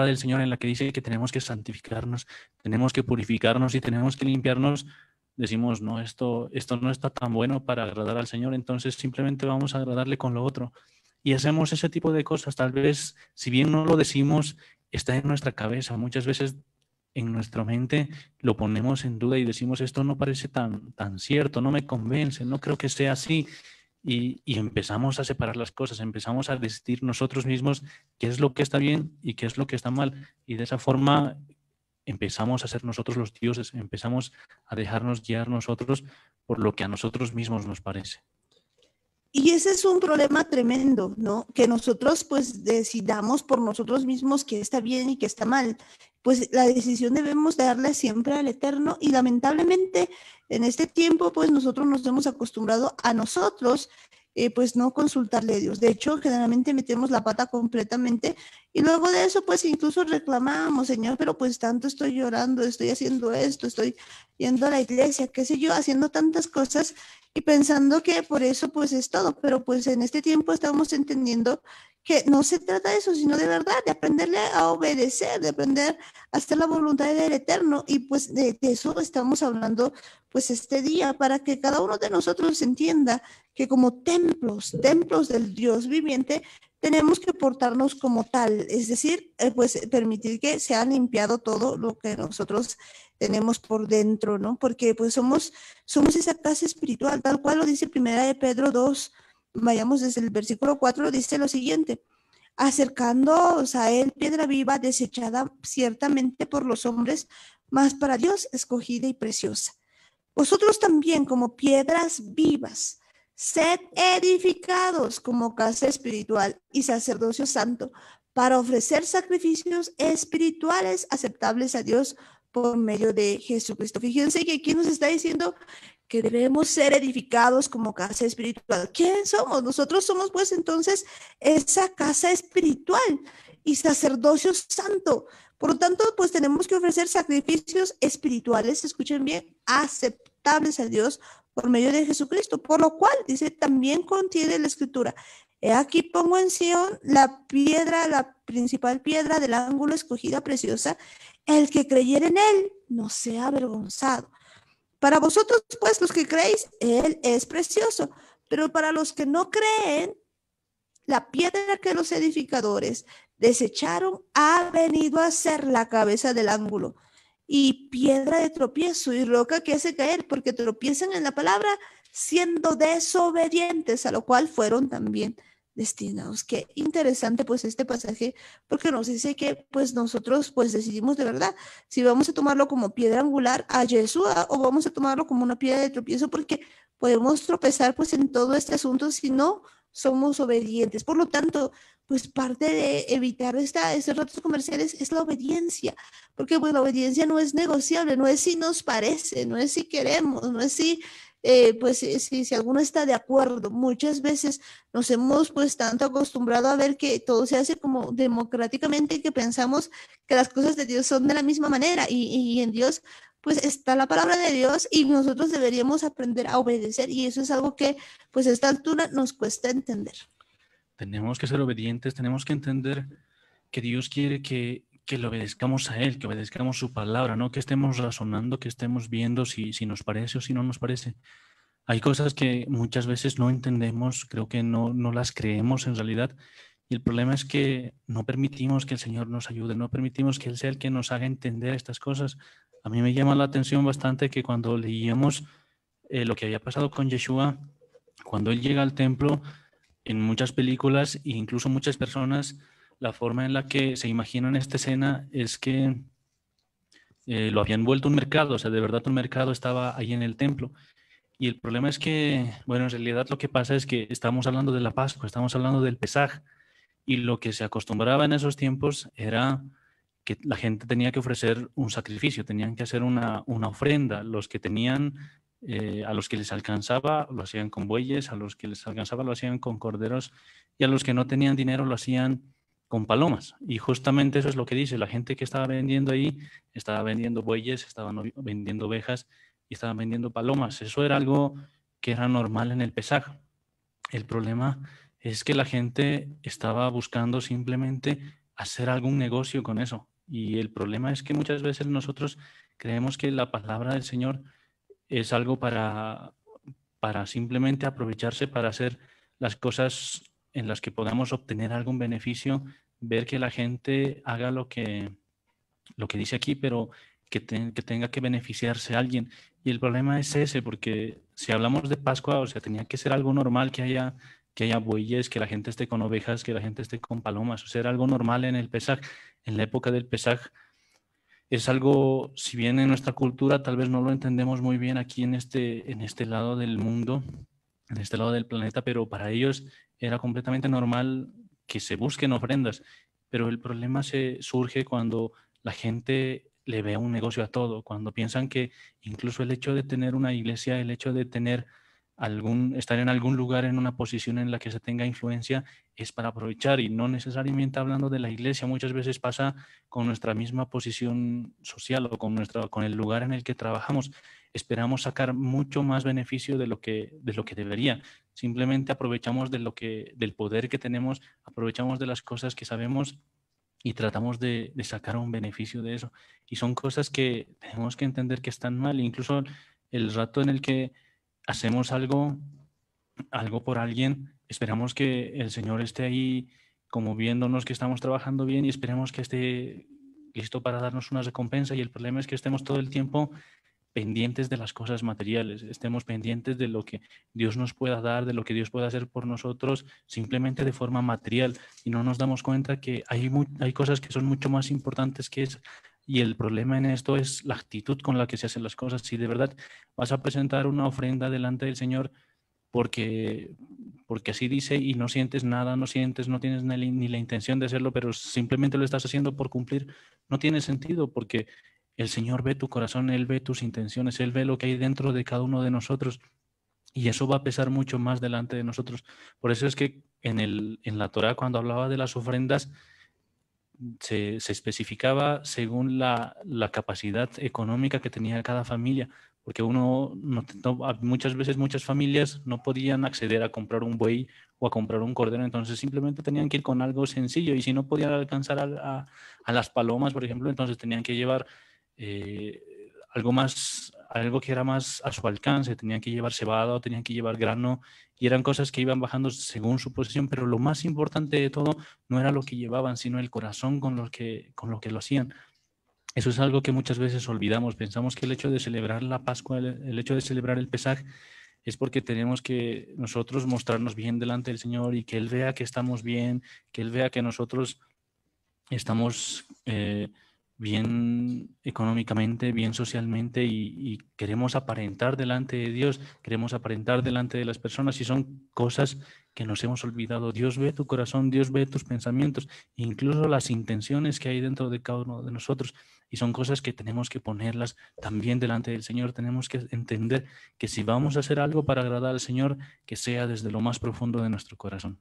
del Señor en la que dice que tenemos que santificarnos, tenemos que purificarnos y tenemos que limpiarnos, decimos, no, esto no está tan bueno para agradar al Señor, entonces simplemente vamos a agradarle con lo otro. Y hacemos ese tipo de cosas, tal vez, si bien no lo decimos, está en nuestra cabeza. Muchas veces en nuestra mente lo ponemos en duda y decimos, esto no parece tan cierto, no me convence, no creo que sea así. Y empezamos a separar las cosas, empezamos a decidir nosotros mismos qué es lo que está bien y qué es lo que está mal. Y de esa forma empezamos a ser nosotros los dioses, empezamos a dejarnos guiar nosotros por lo que a nosotros mismos nos parece. Y ese es un problema tremendo, ¿no? Que nosotros pues decidamos por nosotros mismos qué está bien y qué está mal. Pues la decisión debemos darle siempre al Eterno, y lamentablemente en este tiempo pues nosotros nos hemos acostumbrado a nosotros pues no consultarle a Dios. De hecho, generalmente metemos la pata completamente, y luego de eso pues incluso reclamamos, Señor, pero pues tanto estoy llorando, estoy haciendo esto, estoy yendo a la iglesia, qué sé yo, haciendo tantas cosas y pensando que por eso pues es todo. Pero pues en este tiempo estamos entendiendo que no se trata de eso, sino de verdad, de aprenderle a obedecer, de aprender a hacer la voluntad del Eterno. Y pues de eso estamos hablando pues este día, para que cada uno de nosotros entienda que como templos del Dios viviente, tenemos que portarnos como tal, es decir, pues permitir que sea limpiado todo lo que nosotros tenemos por dentro, ¿no? Porque pues somos esa casa espiritual, tal cual lo dice Primera de Pedro 2. Vayamos desde el versículo 4, dice lo siguiente: acercándoos a él, piedra viva, desechada ciertamente por los hombres, mas para Dios escogida y preciosa. Vosotros también, como piedras vivas, sed edificados como casa espiritual y sacerdocio santo, para ofrecer sacrificios espirituales aceptables a Dios por medio de Jesucristo. Fíjense que aquí nos está diciendo que debemos ser edificados como casa espiritual. ¿Quién somos? Nosotros somos pues entonces esa casa espiritual y sacerdocio santo. Por lo tanto, pues tenemos que ofrecer sacrificios espirituales, escuchen bien, aceptables a Dios por medio de Jesucristo, por lo cual, dice, también contiene la escritura: he aquí pongo en Sión la piedra, la principal piedra del ángulo, escogida, preciosa, el que creyere en él no sea avergonzado. Para vosotros, pues, los que creéis, él es precioso, pero para los que no creen, la piedra que los edificadores desecharon ha venido a ser la cabeza del ángulo, y piedra de tropiezo y roca que hace caer, porque tropiezan en la palabra, siendo desobedientes, a lo cual fueron también destinados. Qué interesante pues este pasaje, porque nos dice que pues nosotros pues decidimos de verdad si vamos a tomarlo como piedra angular a Yeshua, o vamos a tomarlo como una piedra de tropiezo, porque podemos tropezar pues en todo este asunto si no somos obedientes. Por lo tanto, pues parte de evitar estos retos comerciales es la obediencia, porque pues la obediencia no es negociable, no es si nos parece, no es si queremos, no es si pues si alguno está de acuerdo. Muchas veces nos hemos pues tanto acostumbrado a ver que todo se hace como democráticamente, que pensamos que las cosas de Dios son de la misma manera, y en Dios pues está la palabra de Dios, y nosotros deberíamos aprender a obedecer, y eso es algo que pues a esta altura nos cuesta entender. Tenemos que ser obedientes, tenemos que entender que Dios quiere que le obedezcamos a Él, que obedezcamos su palabra, no que estemos razonando, que estemos viendo si nos parece o si no nos parece. Hay cosas que muchas veces no entendemos, creo que no las creemos en realidad. Y el problema es que no permitimos que el Señor nos ayude, no permitimos que Él sea el que nos haga entender estas cosas. A mí me llama la atención bastante que cuando leíamos lo que había pasado con Yeshua, cuando Él llega al templo, en muchas películas e incluso muchas personas, la forma en la que se imaginan esta escena es que lo habían vuelto un mercado, o sea, de verdad un mercado estaba ahí en el templo. Y el problema es que, bueno, en realidad lo que pasa es que estamos hablando de la Pascua, estamos hablando del Pesaj, y lo que se acostumbraba en esos tiempos era que la gente tenía que ofrecer un sacrificio, tenían que hacer una ofrenda. Los que tenían, a los que les alcanzaba, lo hacían con bueyes, a los que les alcanzaba, lo hacían con corderos, y a los que no tenían dinero, lo hacían con palomas. Y justamente eso es lo que dice, la gente que estaba vendiendo ahí, estaba vendiendo bueyes, estaban vendiendo ovejas y estaban vendiendo palomas. Eso era algo que era normal en el Pesaj. El problema es que la gente estaba buscando simplemente hacer algún negocio con eso. Y el problema es que muchas veces nosotros creemos que la palabra del Señor es algo para simplemente aprovecharse para hacer las cosas en las que podamos obtener algún beneficio, ver que la gente haga lo que dice aquí, pero que tenga que beneficiarse a alguien. Y el problema es ese, porque si hablamos de Pascua, o sea, tenía que ser algo normal que haya bueyes, que la gente esté con ovejas, que la gente esté con palomas, o sea, era algo normal en el Pesaj. En la época del Pesaj es algo, si bien en nuestra cultura tal vez no lo entendemos muy bien aquí en este lado del mundo, en este lado del planeta, pero para ellos era completamente normal que se busquen ofrendas. Pero el problema se surge cuando la gente le ve un negocio a todo, cuando piensan que incluso el hecho de tener una iglesia, el hecho de tener estar en algún lugar en una posición en la que se tenga influencia es para aprovechar, y no necesariamente hablando de la iglesia. Muchas veces pasa con nuestra misma posición social o con el lugar en el que trabajamos. Esperamos sacar mucho más beneficio de lo que debería. Simplemente aprovechamos del poder que tenemos, aprovechamos de las cosas que sabemos y tratamos de sacar un beneficio de eso. Y son cosas que tenemos que entender que están mal. Incluso el rato en el que hacemos algo por alguien, esperamos que el Señor esté ahí como viéndonos que estamos trabajando bien y esperemos que esté listo para darnos una recompensa. Y el problema es que estemos todo el tiempo pendientes de las cosas materiales, estemos pendientes de lo que Dios nos pueda dar, de lo que Dios pueda hacer por nosotros, simplemente de forma material, y no nos damos cuenta que hay cosas que son mucho más importantes que eso. Y el problema en esto es la actitud con la que se hacen las cosas. Si de verdad vas a presentar una ofrenda delante del Señor porque, porque así dice y no sientes nada, no tienes ni la intención de hacerlo, pero simplemente lo estás haciendo por cumplir, no tiene sentido, porque el Señor ve tu corazón, Él ve tus intenciones, Él ve lo que hay dentro de cada uno de nosotros, y eso va a pesar mucho más delante de nosotros. Por eso es que en la Torá, cuando hablaba de las ofrendas, se especificaba según la capacidad económica que tenía cada familia, porque muchas veces muchas familias no podían acceder a comprar un buey o a comprar un cordero, entonces simplemente tenían que ir con algo sencillo, y si no podían alcanzar a las palomas, por ejemplo, entonces tenían que llevar algo que era más a su alcance, tenían que llevar cebada o tenían que llevar grano, y eran cosas que iban bajando según su posición, pero lo más importante de todo no era lo que llevaban, sino el corazón con lo que lo hacían. Eso es algo que muchas veces olvidamos. Pensamos que el hecho de celebrar la Pascua, el hecho de celebrar el Pesaj, es porque tenemos que nosotros mostrarnos bien delante del Señor y que Él vea que estamos bien, que Él vea que nosotros estamos bien económicamente, bien socialmente, y queremos aparentar delante de Dios, queremos aparentar delante de las personas, y son cosas que nos hemos olvidado. Dios ve tu corazón, Dios ve tus pensamientos, incluso las intenciones que hay dentro de cada uno de nosotros, y son cosas que tenemos que ponerlas también delante del Señor. Tenemos que entender que si vamos a hacer algo para agradar al Señor, que sea desde lo más profundo de nuestro corazón.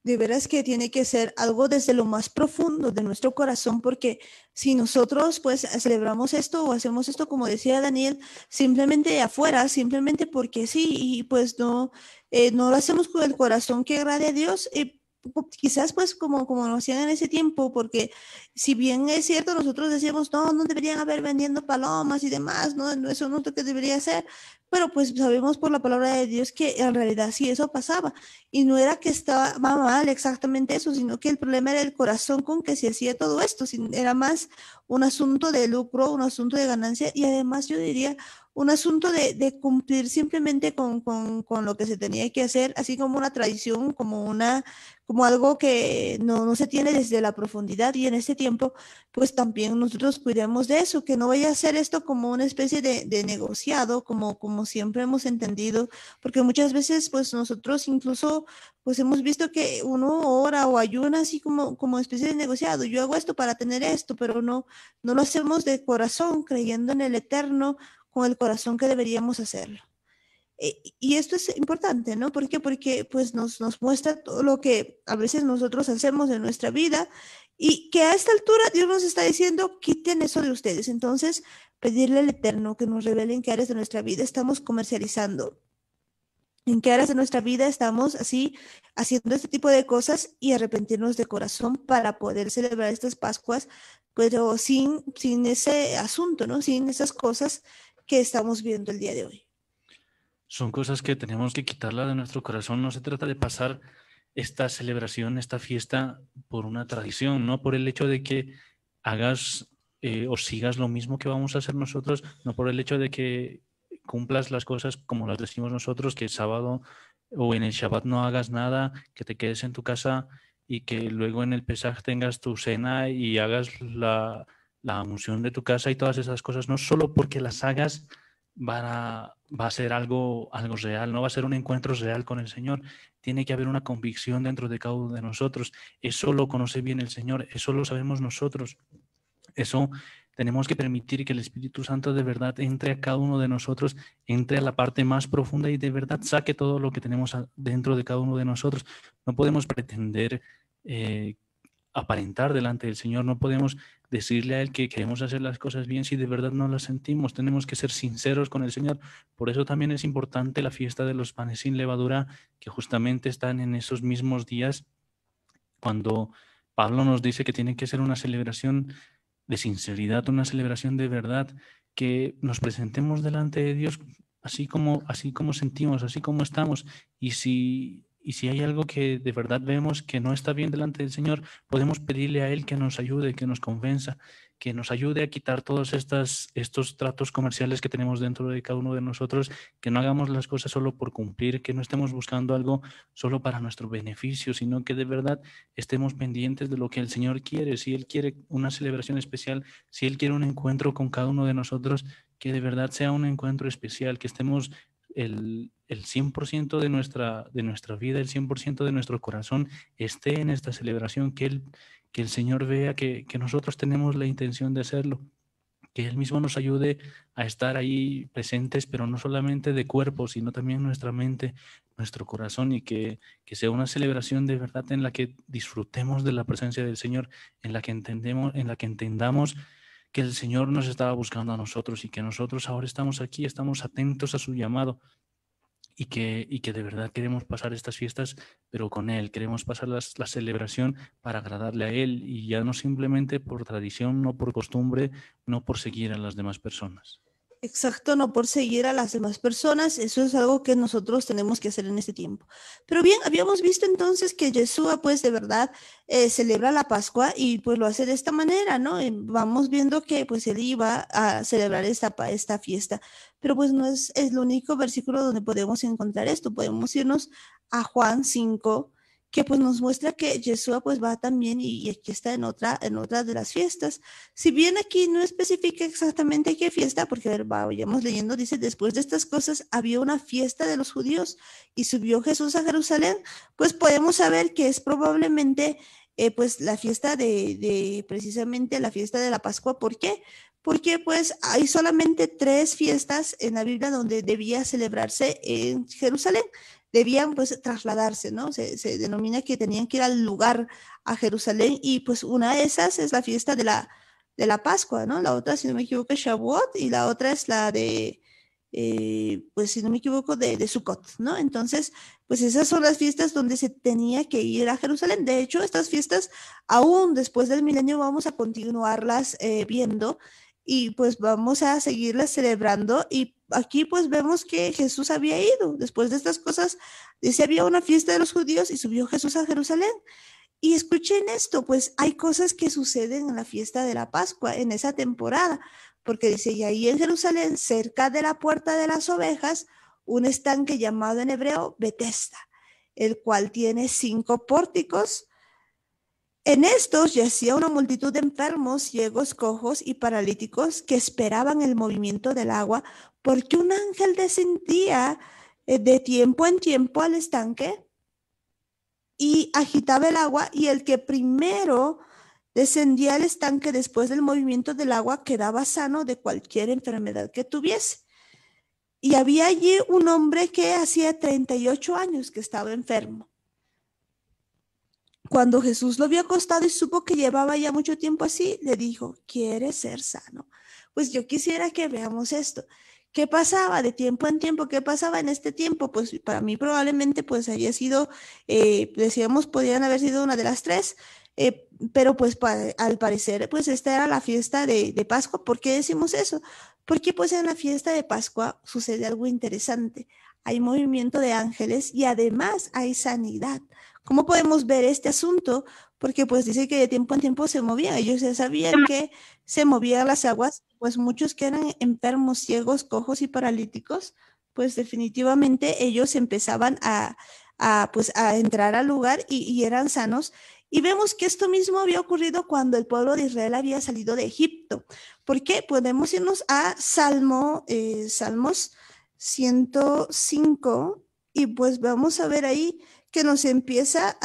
De veras que tiene que ser algo desde lo más profundo de nuestro corazón, porque si nosotros pues celebramos esto o hacemos esto, como decía Daniel, simplemente de afuera, simplemente porque sí, y pues no lo hacemos con el corazón que agrade a Dios, quizás pues como lo hacían en ese tiempo, porque si bien es cierto, nosotros decíamos, no, no deberían haber vendiendo palomas y demás, no, eso no es lo que debería ser, pero pues sabemos por la palabra de Dios que en realidad sí eso pasaba, y no era que estaba mal exactamente eso, sino que el problema era el corazón con que se hacía todo esto, era más un asunto de lucro, un asunto de ganancia, y además yo diría un asunto de cumplir simplemente con lo que se tenía que hacer, así como una tradición, como algo que no se tiene desde la profundidad, y en este tiempo pues también nosotros cuidemos de eso, que no vaya a ser esto como una especie de negociado, como siempre hemos entendido, porque muchas veces pues nosotros incluso pues hemos visto que uno ora o ayuna así como especie de negociado, yo hago esto para tener esto, pero no lo hacemos de corazón, creyendo en el eterno, con el corazón que deberíamos hacerlo. Y esto es importante, ¿no? ¿Por qué? Porque pues nos muestra todo lo que a veces nosotros hacemos en nuestra vida, y que a esta altura Dios nos está diciendo, quiten eso de ustedes. Entonces, pedirle al Eterno que nos revele en qué áreas de nuestra vida estamos comercializando, en qué áreas de nuestra vida estamos así haciendo este tipo de cosas, y arrepentirnos de corazón para poder celebrar estas Pascuas, pero sin ese asunto, ¿no? Sin esas cosas que estamos viendo el día de hoy. Son cosas que tenemos que quitarlas de nuestro corazón. No se trata de pasar esta celebración, esta fiesta por una tradición, no por el hecho de que hagas o sigas lo mismo que vamos a hacer nosotros, no por el hecho de que cumplas las cosas como las decimos nosotros, que el sábado o en el Shabbat no hagas nada, que te quedes en tu casa y que luego en el Pesaj tengas tu cena y hagas la unción de tu casa y todas esas cosas, no solo porque las hagas va a ser algo real, no va a ser un encuentro real con el Señor. Tiene que haber una convicción dentro de cada uno de nosotros. Eso lo conoce bien el Señor, eso lo sabemos nosotros. Eso tenemos que permitir que el Espíritu Santo de verdad entre a cada uno de nosotros, entre a la parte más profunda y de verdad saque todo lo que tenemos dentro de cada uno de nosotros. No podemos pretender aparentar delante del Señor, no podemos decirle a Él que queremos hacer las cosas bien si de verdad no las sentimos. Tenemos que ser sinceros con el Señor. Por eso también es importante la fiesta de los panes sin levadura, que justamente están en esos mismos días cuando Pablo nos dice que tiene que ser una celebración de sinceridad, una celebración de verdad, que nos presentemos delante de Dios así como sentimos, así como estamos. Y si hay algo que de verdad vemos que no está bien delante del Señor, podemos pedirle a Él que nos ayude, que nos convenza, que nos ayude a quitar todos estos tratos comerciales que tenemos dentro de cada uno de nosotros, que no hagamos las cosas solo por cumplir, que no estemos buscando algo solo para nuestro beneficio, sino que de verdad estemos pendientes de lo que el Señor quiere. Si Él quiere una celebración especial, si Él quiere un encuentro con cada uno de nosotros, que de verdad sea un encuentro especial, que estemos el 100% de nuestra vida, el 100% de nuestro corazón esté en esta celebración, que el Señor vea que nosotros tenemos la intención de hacerlo, que Él mismo nos ayude a estar ahí presentes, pero no solamente de cuerpo, sino también nuestra mente, nuestro corazón, y que sea una celebración de verdad en la que disfrutemos de la presencia del Señor, en la que entendamos que el Señor nos estaba buscando a nosotros y que nosotros ahora estamos aquí, estamos atentos a su llamado. Y que de verdad queremos pasar estas fiestas, pero con Él, queremos pasar la celebración para agradarle a Él, y ya no simplemente por tradición, no por costumbre, no por seguir a las demás personas. Exacto, no por seguir a las demás personas, eso es algo que nosotros tenemos que hacer en este tiempo. Pero bien, habíamos visto entonces que Yeshua pues de verdad celebra la Pascua, y pues lo hace de esta manera, ¿no? Vamos viendo que pues él iba a celebrar esta fiesta, pero pues no es el único versículo donde podemos encontrar esto. Podemos irnos a Juan 5, que pues nos muestra que Yeshua pues va también, y aquí está en otra de las fiestas. Si bien aquí no especifica exactamente qué fiesta, porque a ver, vayamos leyendo, dice, después de estas cosas había una fiesta de los judíos y subió Jesús a Jerusalén, pues podemos saber que es probablemente pues la fiesta precisamente la fiesta de la Pascua. ¿Por qué? Porque pues hay solamente 3 fiestas en la Biblia donde debía celebrarse en Jerusalén. Debían pues trasladarse, ¿no? Se denomina que tenían que ir al lugar, a Jerusalén, y pues una de esas es la fiesta de la Pascua, ¿no? La otra, si no me equivoco, es Shavuot, y la otra es pues si no me equivoco, de Sukkot, ¿no? Entonces, pues esas son las fiestas donde se tenía que ir a Jerusalén. De hecho, estas fiestas, aún después del milenio, vamos a continuarlas viendo y pues vamos a seguirlas celebrando. Y aquí pues vemos que Jesús había ido. Después de estas cosas, dice, había una fiesta de los judíos y subió Jesús a Jerusalén. Y escuchen esto, pues hay cosas que suceden en la fiesta de la Pascua, en esa temporada, porque dice, y ahí en Jerusalén, cerca de la puerta de las ovejas, un estanque llamado en hebreo Betesda, el cual tiene 5 pórticos. En estos yacía una multitud de enfermos, ciegos, cojos y paralíticos que esperaban el movimiento del agua, porque un ángel descendía de tiempo en tiempo al estanque y agitaba el agua, y el que primero descendía al estanque después del movimiento del agua quedaba sano de cualquier enfermedad que tuviese. Y había allí un hombre que hacía 38 años que estaba enfermo. Cuando Jesús lo vio acostado y supo que llevaba ya mucho tiempo así, le dijo, ¿quieres ser sano? Pues yo quisiera que veamos esto. ¿Qué pasaba de tiempo en tiempo? ¿Qué pasaba en este tiempo? Pues para mí probablemente pues haya sido, decíamos, podrían haber sido una de las 3, pero pues al parecer pues esta era la fiesta de Pascua. ¿Por qué decimos eso? Porque pues en la fiesta de Pascua sucede algo interesante. Hay movimiento de ángeles y además hay sanidad. ¿Cómo podemos ver este asunto? Porque pues dice que de tiempo en tiempo se movía. Ellos ya sabían que se movían las aguas, pues muchos que eran enfermos, ciegos, cojos y paralíticos, pues definitivamente ellos empezaban pues a entrar al lugar y eran sanos. Y vemos que esto mismo había ocurrido cuando el pueblo de Israel había salido de Egipto. ¿Por qué? Podemos irnos a Salmos 105 y pues vamos a ver ahí que nos empieza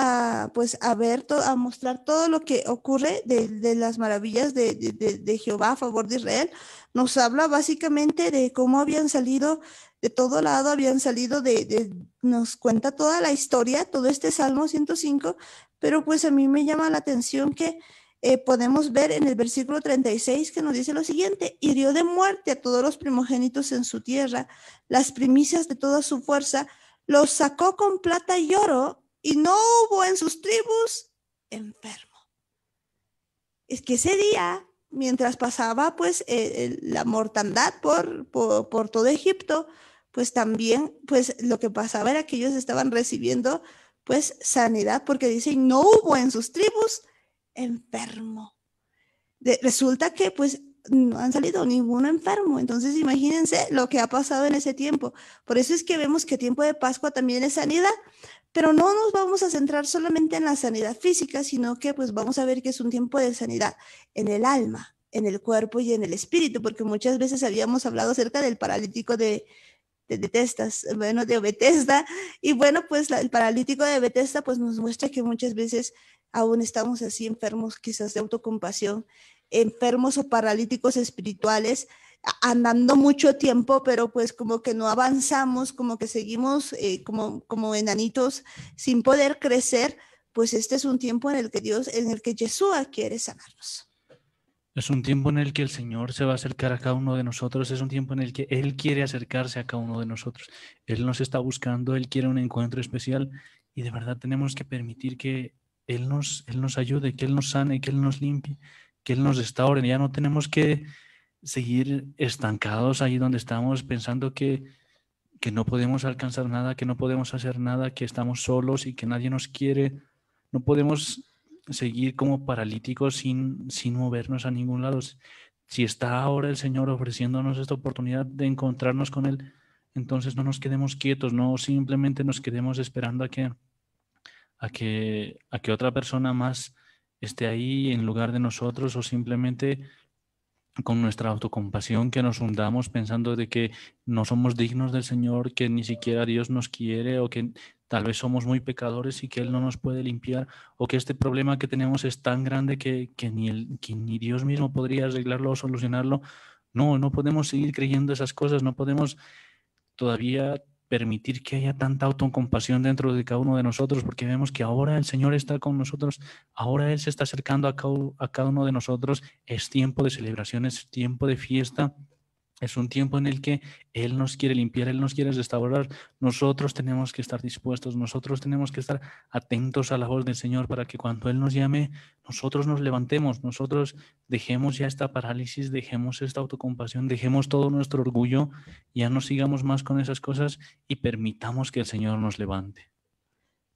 pues a ver, a mostrar todo lo que ocurre de las maravillas de Jehová a favor de Israel. Nos habla básicamente de cómo habían salido de todo lado, habían salido nos cuenta toda la historia, todo este Salmo 105, pero pues a mí me llama la atención que podemos ver en el versículo 36 que nos dice lo siguiente: hirió de muerte a todos los primogénitos en su tierra, las primicias de toda su fuerza, los sacó con plata y oro, y no hubo en sus tribus enfermo. Es que ese día, mientras pasaba pues la mortandad por todo Egipto, pues también pues lo que pasaba era que ellos estaban recibiendo pues sanidad, porque dice, no hubo en sus tribus enfermo. Resulta que pues no han salido ninguno enfermo. Entonces imagínense lo que ha pasado en ese tiempo. Por eso es que vemos que tiempo de Pascua también es sanidad, pero no nos vamos a centrar solamente en la sanidad física, sino que pues vamos a ver que es un tiempo de sanidad en el alma, en el cuerpo y en el espíritu, porque muchas veces habíamos hablado acerca del paralítico de Betesda, y bueno, pues el paralítico de Betesda pues nos muestra que muchas veces aún estamos así enfermos, quizás de autocompasión, enfermos o paralíticos espirituales, andando mucho tiempo, pero pues como que no avanzamos, como que seguimos como enanitos sin poder crecer. Pues este es un tiempo en el que Yeshua quiere sanarnos. Es un tiempo en el que el Señor se va a acercar a cada uno de nosotros, es un tiempo en el que Él quiere acercarse a cada uno de nosotros. Él nos está buscando, Él quiere un encuentro especial, y de verdad tenemos que permitir que Él nos ayude, que Él nos sane, que Él nos limpie, que Él nos restaure. Ya no tenemos que seguir estancados ahí donde estamos, pensando que no podemos alcanzar nada, que no podemos hacer nada, que estamos solos y que nadie nos quiere. No podemos seguir como paralíticos sin movernos a ningún lado. Si está ahora el Señor ofreciéndonos esta oportunidad de encontrarnos con Él, entonces no nos quedemos quietos, no simplemente nos quedemos esperando a que otra persona más esté ahí en lugar de nosotros, o simplemente con nuestra autocompasión que nos hundamos pensando de que no somos dignos del Señor, que ni siquiera Dios nos quiere, o que tal vez somos muy pecadores y que Él no nos puede limpiar, o que este problema que tenemos es tan grande que ni Dios mismo podría arreglarlo o solucionarlo. No podemos seguir creyendo esas cosas, no podemos todavía permitir que haya tanta autocompasión dentro de cada uno de nosotros, porque vemos que ahora el Señor está con nosotros, ahora Él se está acercando a cada uno de nosotros. Es tiempo de celebración, es tiempo de fiesta, Es un tiempo en el que Él nos quiere limpiar, Él nos quiere restaurar. Nosotros tenemos que estar dispuestos, nosotros tenemos que estar atentos a la voz del Señor para que cuando Él nos llame, nosotros nos levantemos, nosotros dejemos ya esta parálisis, dejemos esta autocompasión, dejemos todo nuestro orgullo, ya no sigamos más con esas cosas y permitamos que el Señor nos levante.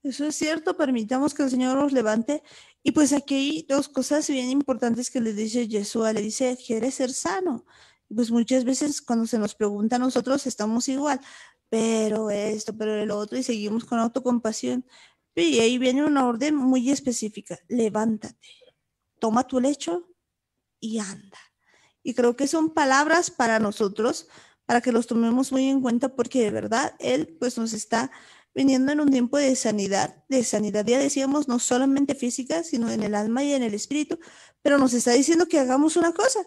Eso es cierto, permitamos que el Señor nos levante. Y pues aquí hay dos cosas bien importantes que le dice Yeshua. Le dice, ¿quieres ser sano? Y pues muchas veces cuando se nos pregunta a nosotros estamos igual, pero esto, pero el otro, y seguimos con autocompasión. Y ahí viene una orden muy específica, levántate, toma tu lecho y anda. Y creo que son palabras para nosotros, para que los tomemos muy en cuenta, porque de verdad Él pues nos está viniendo en un tiempo de sanidad, ya decíamos, no solamente física, sino en el alma y en el espíritu, pero nos está diciendo que hagamos una cosa,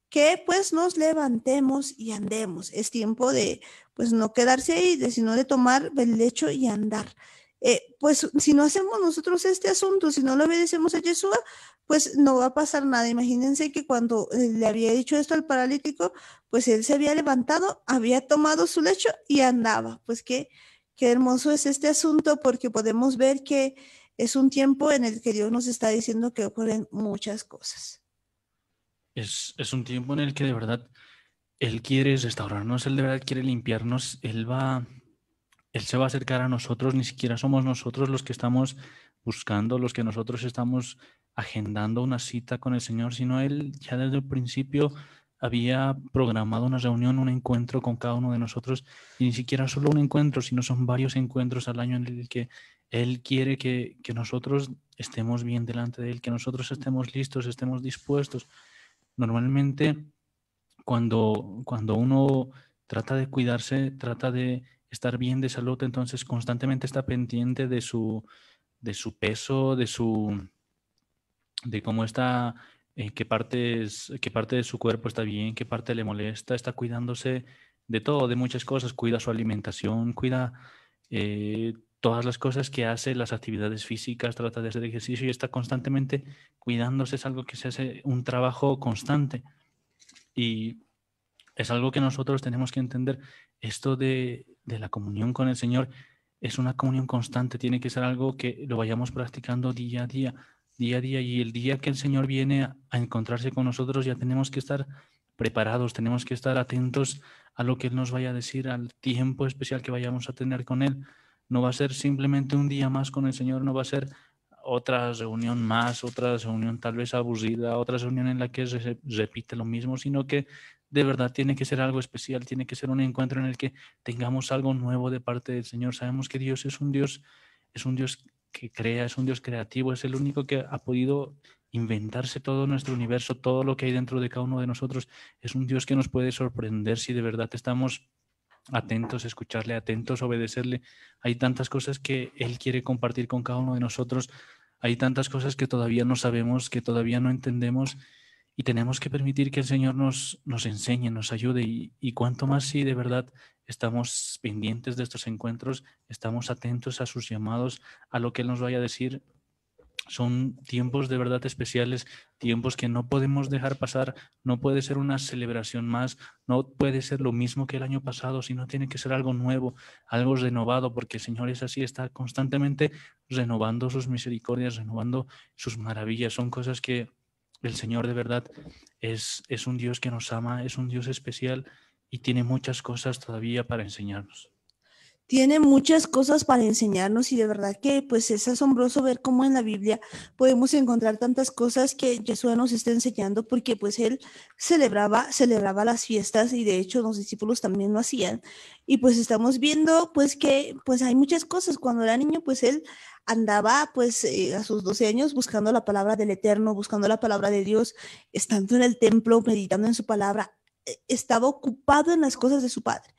que pues nos levantemos y andemos. Es tiempo de pues no quedarse ahí, sino de tomar el lecho y andar. Pues si no hacemos nosotros este asunto, si no lo obedecemos a Yeshua, pues no va a pasar nada. Imagínense que cuando le había dicho esto al paralítico, pues él se había levantado, había tomado su lecho y andaba. Pues qué hermoso es este asunto, porque podemos ver que es un tiempo en el que Dios nos está diciendo que ocurren muchas cosas. Es un tiempo en el que de verdad Él quiere restaurarnos, Él de verdad quiere limpiarnos, Él se va a acercar a nosotros, ni siquiera somos nosotros los que estamos buscando, los que nosotros estamos agendando una cita con el Señor, sino Él ya desde el principio había programado una reunión, un encuentro con cada uno de nosotros, y ni siquiera solo un encuentro, sino son varios encuentros al año en el que Él quiere que nosotros estemos bien delante de Él, que nosotros estemos listos, estemos dispuestos. Normalmente cuando uno trata de cuidarse, trata de estar bien de salud, entonces constantemente está pendiente de su peso, de cómo está, qué parte de su cuerpo está bien, qué parte le molesta, está cuidándose de todo, de muchas cosas, cuida su alimentación, cuida todas las cosas que hace, las actividades físicas, trata de hacer ejercicio y está constantemente cuidándose, es algo que se hace un trabajo constante. Y es algo que nosotros tenemos que entender. Esto de la comunión con el Señor es una comunión constante, tiene que ser algo que lo vayamos practicando día a día, día a día. Y el día que el Señor viene a encontrarse con nosotros, ya tenemos que estar preparados, tenemos que estar atentos a lo que Él nos vaya a decir, al tiempo especial que vayamos a tener con Él. No va a ser simplemente un día más con el Señor, no va a ser otra reunión más, otra reunión tal vez aburrida, otra reunión en la que se repite lo mismo, sino que de verdad tiene que ser algo especial, tiene que ser un encuentro en el que tengamos algo nuevo de parte del Señor. Sabemos que Dios es un Dios que crea, es un Dios creativo, es el único que ha podido inventarse todo nuestro universo, todo lo que hay dentro de cada uno de nosotros. Es un Dios que nos puede sorprender si de verdad estamos atentos, escucharle, atentos, obedecerle. Hay tantas cosas que Él quiere compartir con cada uno de nosotros. Hay tantas cosas que todavía no sabemos, que todavía no entendemos y tenemos que permitir que el Señor nos enseñe, nos ayude y cuanto más si de verdad estamos pendientes de estos encuentros, estamos atentos a sus llamados, a lo que Él nos vaya a decir. Son tiempos de verdad especiales, tiempos que no podemos dejar pasar, no puede ser una celebración más, no puede ser lo mismo que el año pasado, sino tiene que ser algo nuevo, algo renovado, porque el Señor es así, está constantemente renovando sus misericordias, renovando sus maravillas. Son cosas que el Señor de verdad es un Dios que nos ama, es un Dios especial y tiene muchas cosas todavía para enseñarnos. Tiene muchas cosas para enseñarnos y de verdad que pues es asombroso ver cómo en la Biblia podemos encontrar tantas cosas que Jesús nos está enseñando, porque pues él celebraba las fiestas y de hecho los discípulos también lo hacían. Y pues estamos viendo pues que pues hay muchas cosas. Cuando era niño pues él andaba pues a sus 12 años buscando la palabra del Eterno, buscando la palabra de Dios, estando en el templo, meditando en su palabra, estaba ocupado en las cosas de su padre.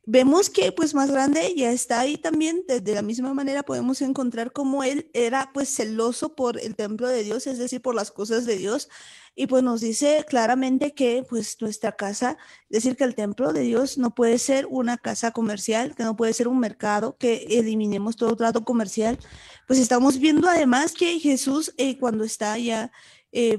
Vemos que pues más grande ya está ahí también, de la misma manera podemos encontrar cómo él era pues celoso por el templo de Dios, es decir, por las cosas de Dios, y pues nos dice claramente que pues nuestra casa, es decir, que el templo de Dios no puede ser una casa comercial, que no puede ser un mercado, que eliminemos todo trato comercial. Pues estamos viendo además que Jesús cuando está ya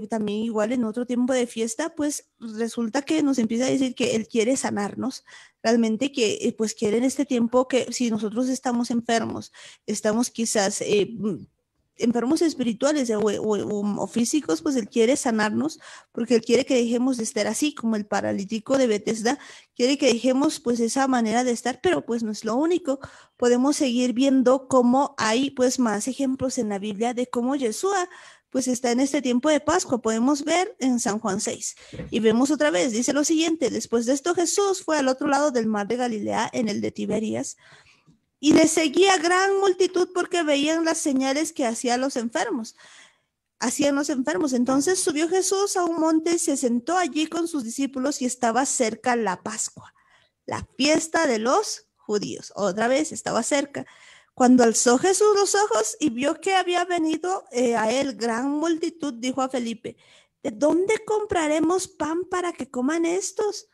también igual en otro tiempo de fiesta, pues resulta que nos empieza a decir que Él quiere sanarnos, realmente que pues quiere en este tiempo que si nosotros estamos enfermos, estamos quizás enfermos espirituales o físicos, pues Él quiere sanarnos, porque Él quiere que dejemos de estar así, como el paralítico de Bethesda, quiere que dejemos pues esa manera de estar, pero pues no es lo único. Podemos seguir viendo cómo hay pues más ejemplos en la Biblia de cómo Yeshua pues está en este tiempo de Pascua. Podemos ver en San Juan 6 y vemos otra vez, dice lo siguiente: después de esto Jesús fue al otro lado del mar de Galilea, en el de Tiberias, y le seguía gran multitud porque veían las señales que hacían los enfermos. Entonces subió Jesús a un monte y se sentó allí con sus discípulos, y estaba cerca la Pascua, la fiesta de los judíos. Otra vez estaba cerca. Cuando alzó Jesús los ojos y vio que había venido a él gran multitud, dijo a Felipe: ¿de dónde compraremos pan para que coman estos?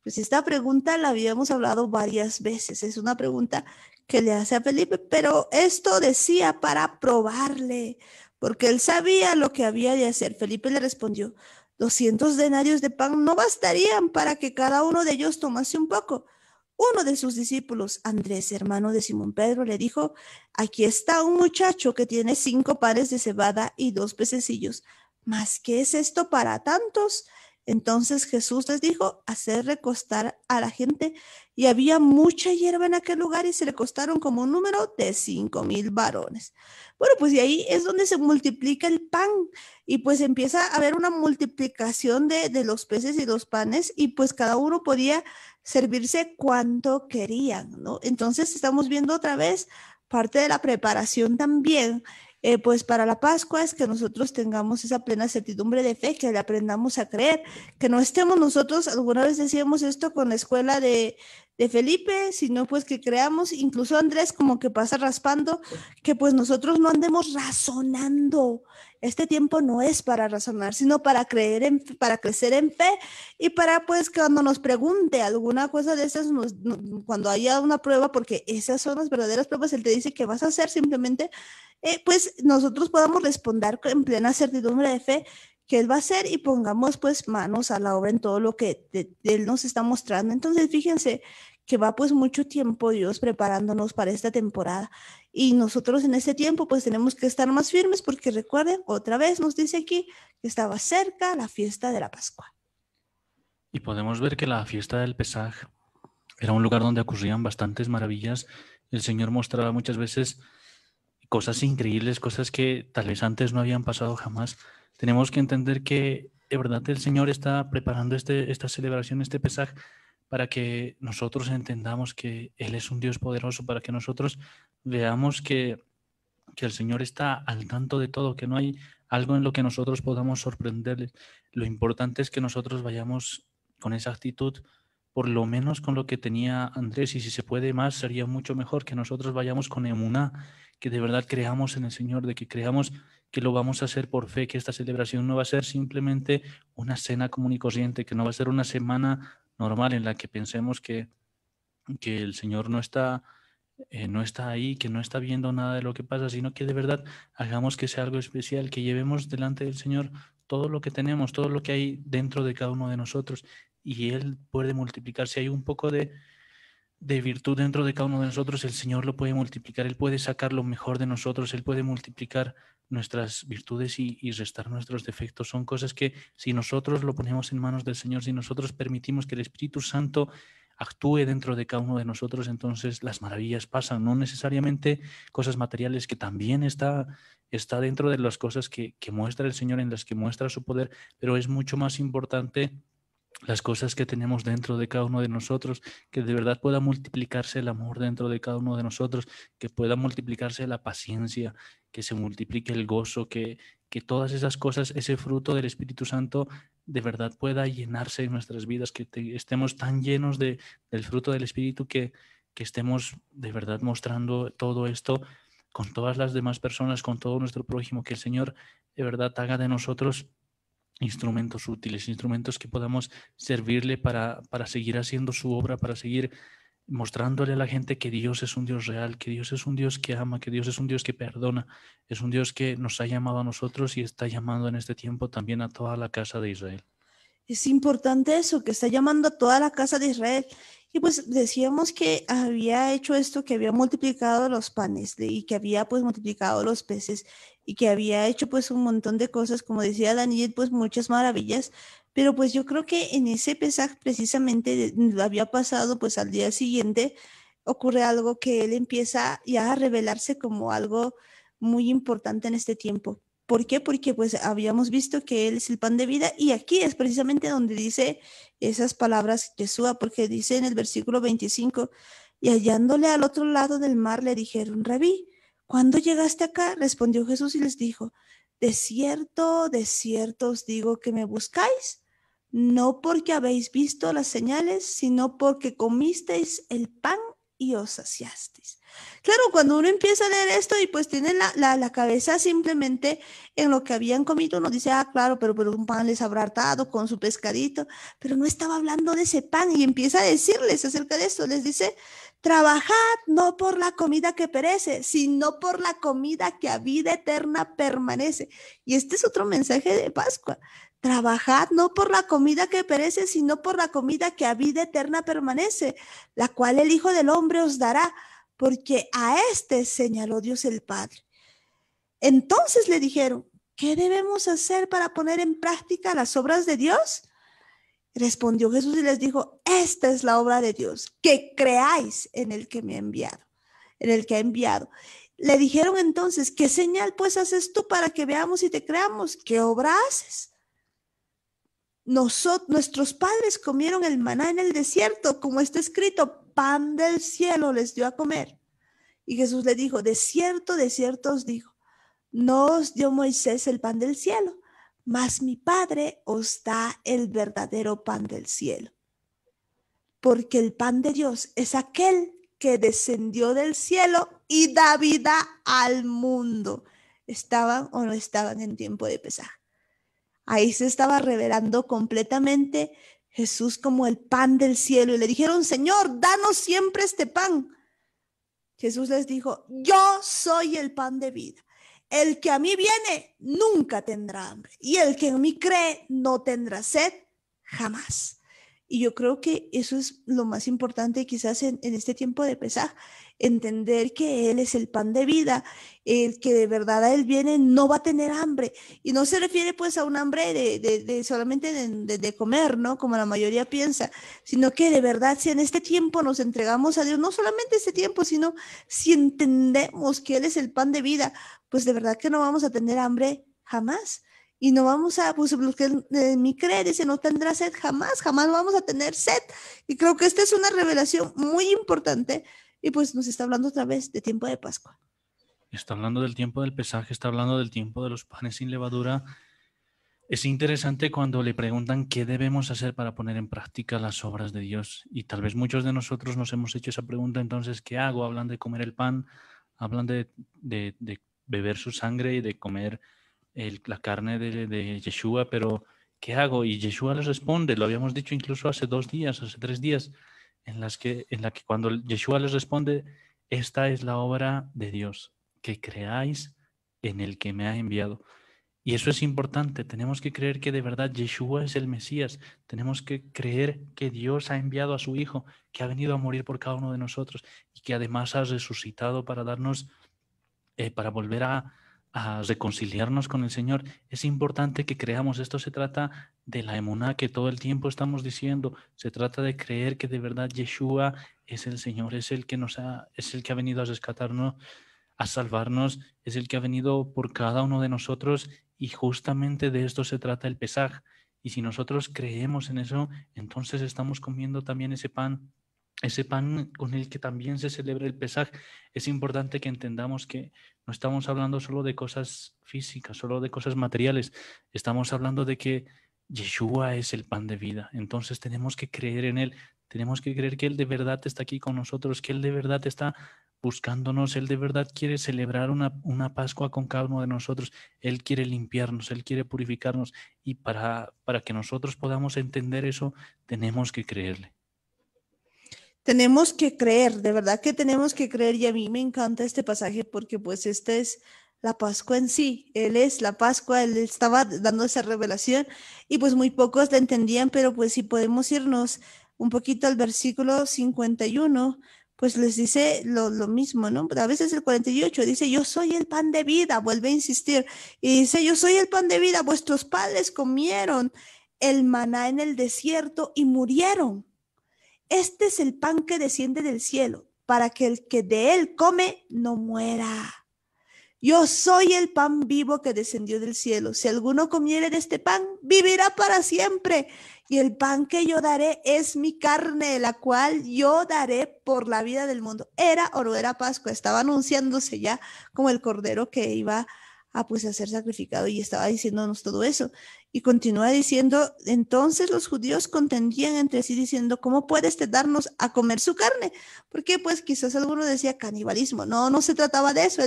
Pues esta pregunta la habíamos hablado varias veces. Es una pregunta que le hace a Felipe, pero esto decía para probarle, porque él sabía lo que había de hacer. Felipe le respondió: 200 denarios de pan no bastarían para que cada uno de ellos tomase un poco. Uno de sus discípulos, Andrés, hermano de Simón Pedro, le dijo: aquí está un muchacho que tiene 5 panes de cebada y 2 pececillos. ¿Mas qué es esto para tantos? Entonces Jesús les dijo: hacer recostar a la gente. Y había mucha hierba en aquel lugar, y se recostaron como un número de 5,000 varones. Bueno, pues y ahí es donde se multiplica el pan, y pues empieza a haber una multiplicación de los peces y los panes, y pues cada uno podía servirse cuanto querían, ¿no? Entonces estamos viendo otra vez parte de la preparación también, pues para la Pascua, es que nosotros tengamos esa plena certidumbre de fe, que le aprendamos a creer, que no estemos nosotros, alguna vez decíamos esto con la escuela de Felipe, sino pues que creamos, incluso Andrés como que pasa raspando, que pues nosotros no andemos razonando. Este tiempo no es para razonar, sino para para crecer en fe, y para pues que cuando nos pregunte alguna cosa de esas, cuando haya una prueba, porque esas son las verdaderas pruebas, Él te dice que vas a hacer simplemente, pues nosotros podamos responder en plena certidumbre de fe que Él va a hacer, y pongamos pues manos a la obra en todo lo que Él nos está mostrando. Entonces fíjense que va pues mucho tiempo Dios preparándonos para esta temporada, y nosotros en este tiempo pues tenemos que estar más firmes, porque recuerden, otra vez nos dice aquí que estaba cerca la fiesta de la Pascua. Y podemos ver que la fiesta del Pesaj era un lugar donde ocurrían bastantes maravillas. El Señor mostraba muchas veces cosas increíbles, cosas que tal vez antes no habían pasado jamás. Tenemos que entender que de verdad el Señor está preparando esta celebración, este Pesaj, para que nosotros entendamos que Él es un Dios poderoso, para que nosotros veamos que el Señor está al tanto de todo, que no hay algo en lo que nosotros podamos sorprenderle. Lo importante es que nosotros vayamos con esa actitud, por lo menos con lo que tenía Andrés, y si se puede más, sería mucho mejor que nosotros vayamos con emuná, que de verdad creamos en el Señor, de que creamos que lo vamos a hacer por fe, que esta celebración no va a ser simplemente una cena común y corriente, que no va a ser una semana normal en la que pensemos que el Señor no está ahí, que no está viendo nada de lo que pasa, sino que de verdad hagamos que sea algo especial, que llevemos delante del Señor todo lo que tenemos, todo lo que hay dentro de cada uno de nosotros, y Él puede multiplicar. Si hay un poco de virtud dentro de cada uno de nosotros, el Señor lo puede multiplicar, Él puede sacar lo mejor de nosotros, Él puede multiplicar nuestras virtudes y restar nuestros defectos. Son cosas que si nosotros lo ponemos en manos del Señor, si nosotros permitimos que el Espíritu Santo actúe dentro de cada uno de nosotros, entonces las maravillas pasan, no necesariamente cosas materiales, que también está dentro de las cosas que muestra el Señor, en las que muestra su poder, pero es mucho más importante las cosas que tenemos dentro de cada uno de nosotros, que de verdad pueda multiplicarse el amor dentro de cada uno de nosotros, que pueda multiplicarse la paciencia, que se multiplique el gozo, que todas esas cosas, ese fruto del Espíritu Santo, de verdad pueda llenarse en nuestras vidas, que estemos tan llenos del fruto del Espíritu que estemos de verdad mostrando todo esto con todas las demás personas, con todo nuestro prójimo, que el Señor de verdad haga de nosotros instrumentos útiles, instrumentos que podamos servirle para seguir haciendo su obra, para seguir mostrándole a la gente que Dios es un Dios real, que Dios es un Dios que ama, que Dios es un Dios que perdona, es un Dios que nos ha llamado a nosotros y está llamando en este tiempo también a toda la casa de Israel. Es importante eso, que está llamando a toda la casa de Israel. Y pues decíamos que había hecho esto, que había multiplicado los panes y que había pues multiplicado los peces y que había hecho pues un montón de cosas, como decía Daniel, pues muchas maravillas. Pero pues yo creo que en ese pesaje precisamente había pasado pues al día siguiente, ocurre algo que él empieza ya a revelarse como algo muy importante en este tiempo. ¿Por qué? Porque pues habíamos visto que Él es el pan de vida y aquí es precisamente donde dice esas palabras Yeshua, porque dice en el versículo 25, y hallándole al otro lado del mar le dijeron, Rabí, ¿cuándo llegaste acá? Respondió Jesús y les dijo, de cierto os digo que me buscáis, no porque habéis visto las señales, sino porque comisteis el pan y os saciasteis. Claro, cuando uno empieza a leer esto y pues tiene la cabeza simplemente en lo que habían comido, uno dice, ah, claro, pero un pan les habrá hartado con su pescadito, pero no estaba hablando de ese pan y empieza a decirles acerca de esto, les dice, trabajad no por la comida que perece, sino por la comida que a vida eterna permanece. Y este es otro mensaje de Pascua. Trabajad no por la comida que perece, sino por la comida que a vida eterna permanece, la cual el Hijo del Hombre os dará, porque a este señaló Dios el Padre. Entonces le dijeron, ¿qué debemos hacer para poner en práctica las obras de Dios? Respondió Jesús y les dijo, esta es la obra de Dios, que creáis en el que me ha enviado, en el que ha enviado. Le dijeron entonces, ¿qué señal pues haces tú para que veamos y te creamos? ¿Qué obra haces? Nuestros padres comieron el maná en el desierto, como está escrito, pan del cielo les dio a comer. Y Jesús le dijo, de cierto os digo, no os dio Moisés el pan del cielo, mas mi Padre os da el verdadero pan del cielo. Porque el pan de Dios es aquel que descendió del cielo y da vida al mundo. ¿Estaban o no estaban en tiempo de Pesaj? Ahí se estaba revelando completamente Jesús como el pan del cielo. Y le dijeron, Señor, danos siempre este pan. Jesús les dijo, yo soy el pan de vida. El que a mí viene nunca tendrá hambre. Y el que en mí cree no tendrá sed jamás. Y yo creo que eso es lo más importante quizás en este tiempo de Pesaj, entender que Él es el pan de vida, el que de verdad a Él viene no va a tener hambre. Y no se refiere pues a un hambre de solamente de comer, ¿no? Como la mayoría piensa, sino que de verdad si en este tiempo nos entregamos a Dios, no solamente este tiempo, sino si entendemos que Él es el pan de vida, pues de verdad que no vamos a tener hambre jamás. Y no vamos a, pues los que en mí cree, dice, no tendrá sed jamás, jamás vamos a tener sed. Y creo que esta es una revelación muy importante y pues nos está hablando otra vez de tiempo de Pascua. Está hablando del tiempo del pesaje, está hablando del tiempo de los panes sin levadura. Es interesante cuando le preguntan qué debemos hacer para poner en práctica las obras de Dios. Y tal vez muchos de nosotros nos hemos hecho esa pregunta, entonces, ¿qué hago? Hablan de comer el pan, hablan de beber su sangre y de comer la carne de Yeshua, pero ¿qué hago? Y Yeshua les responde, lo habíamos dicho incluso hace 2 días, hace 3 días, en la que cuando Yeshua les responde, esta es la obra de Dios, que creáis en el que me ha enviado. Y eso es importante, tenemos que creer que de verdad Yeshua es el Mesías, tenemos que creer que Dios ha enviado a su Hijo, que ha venido a morir por cada uno de nosotros y que además ha resucitado para darnos, para volver a reconciliarnos con el Señor. Es importante que creamos, esto se trata de la emuná que todo el tiempo estamos diciendo, se trata de creer que de verdad Yeshua es el Señor, es el que es el que ha venido a rescatarnos, a salvarnos, es el que ha venido por cada uno de nosotros y justamente de esto se trata el Pesaj. Y si nosotros creemos en eso, entonces estamos comiendo también ese pan con el que también se celebra el Pesaj. Es importante que entendamos que no estamos hablando solo de cosas físicas, solo de cosas materiales. Estamos hablando de que Yeshua es el pan de vida. Entonces tenemos que creer en Él. Tenemos que creer que Él de verdad está aquí con nosotros, que Él de verdad está buscándonos. Él de verdad quiere celebrar una Pascua con cada uno de nosotros. Él quiere limpiarnos, Él quiere purificarnos. Y para que nosotros podamos entender eso, tenemos que creerle. Tenemos que creer, de verdad que tenemos que creer, y a mí me encanta este pasaje porque pues esta es la Pascua en sí, Él es la Pascua, Él estaba dando esa revelación y pues muy pocos la entendían, pero pues si podemos irnos un poquito al versículo 51, pues les dice lo mismo, ¿no? A veces el 48 dice, yo soy el pan de vida, vuelve a insistir, y dice, yo soy el pan de vida, vuestros padres comieron el maná en el desierto y murieron. Este es el pan que desciende del cielo, para que el que de él come no muera. Yo soy el pan vivo que descendió del cielo. Si alguno comiere de este pan, vivirá para siempre. Y el pan que yo daré es mi carne, la cual yo daré por la vida del mundo. Era o no era Pascua, estaba anunciándose ya como el cordero que iba a ser sacrificado, y estaba diciéndonos todo eso. Y continúa diciendo, entonces los judíos contendían entre sí diciendo, ¿cómo puede este darnos a comer su carne? Porque pues quizás alguno decía canibalismo. No, no se trataba de eso.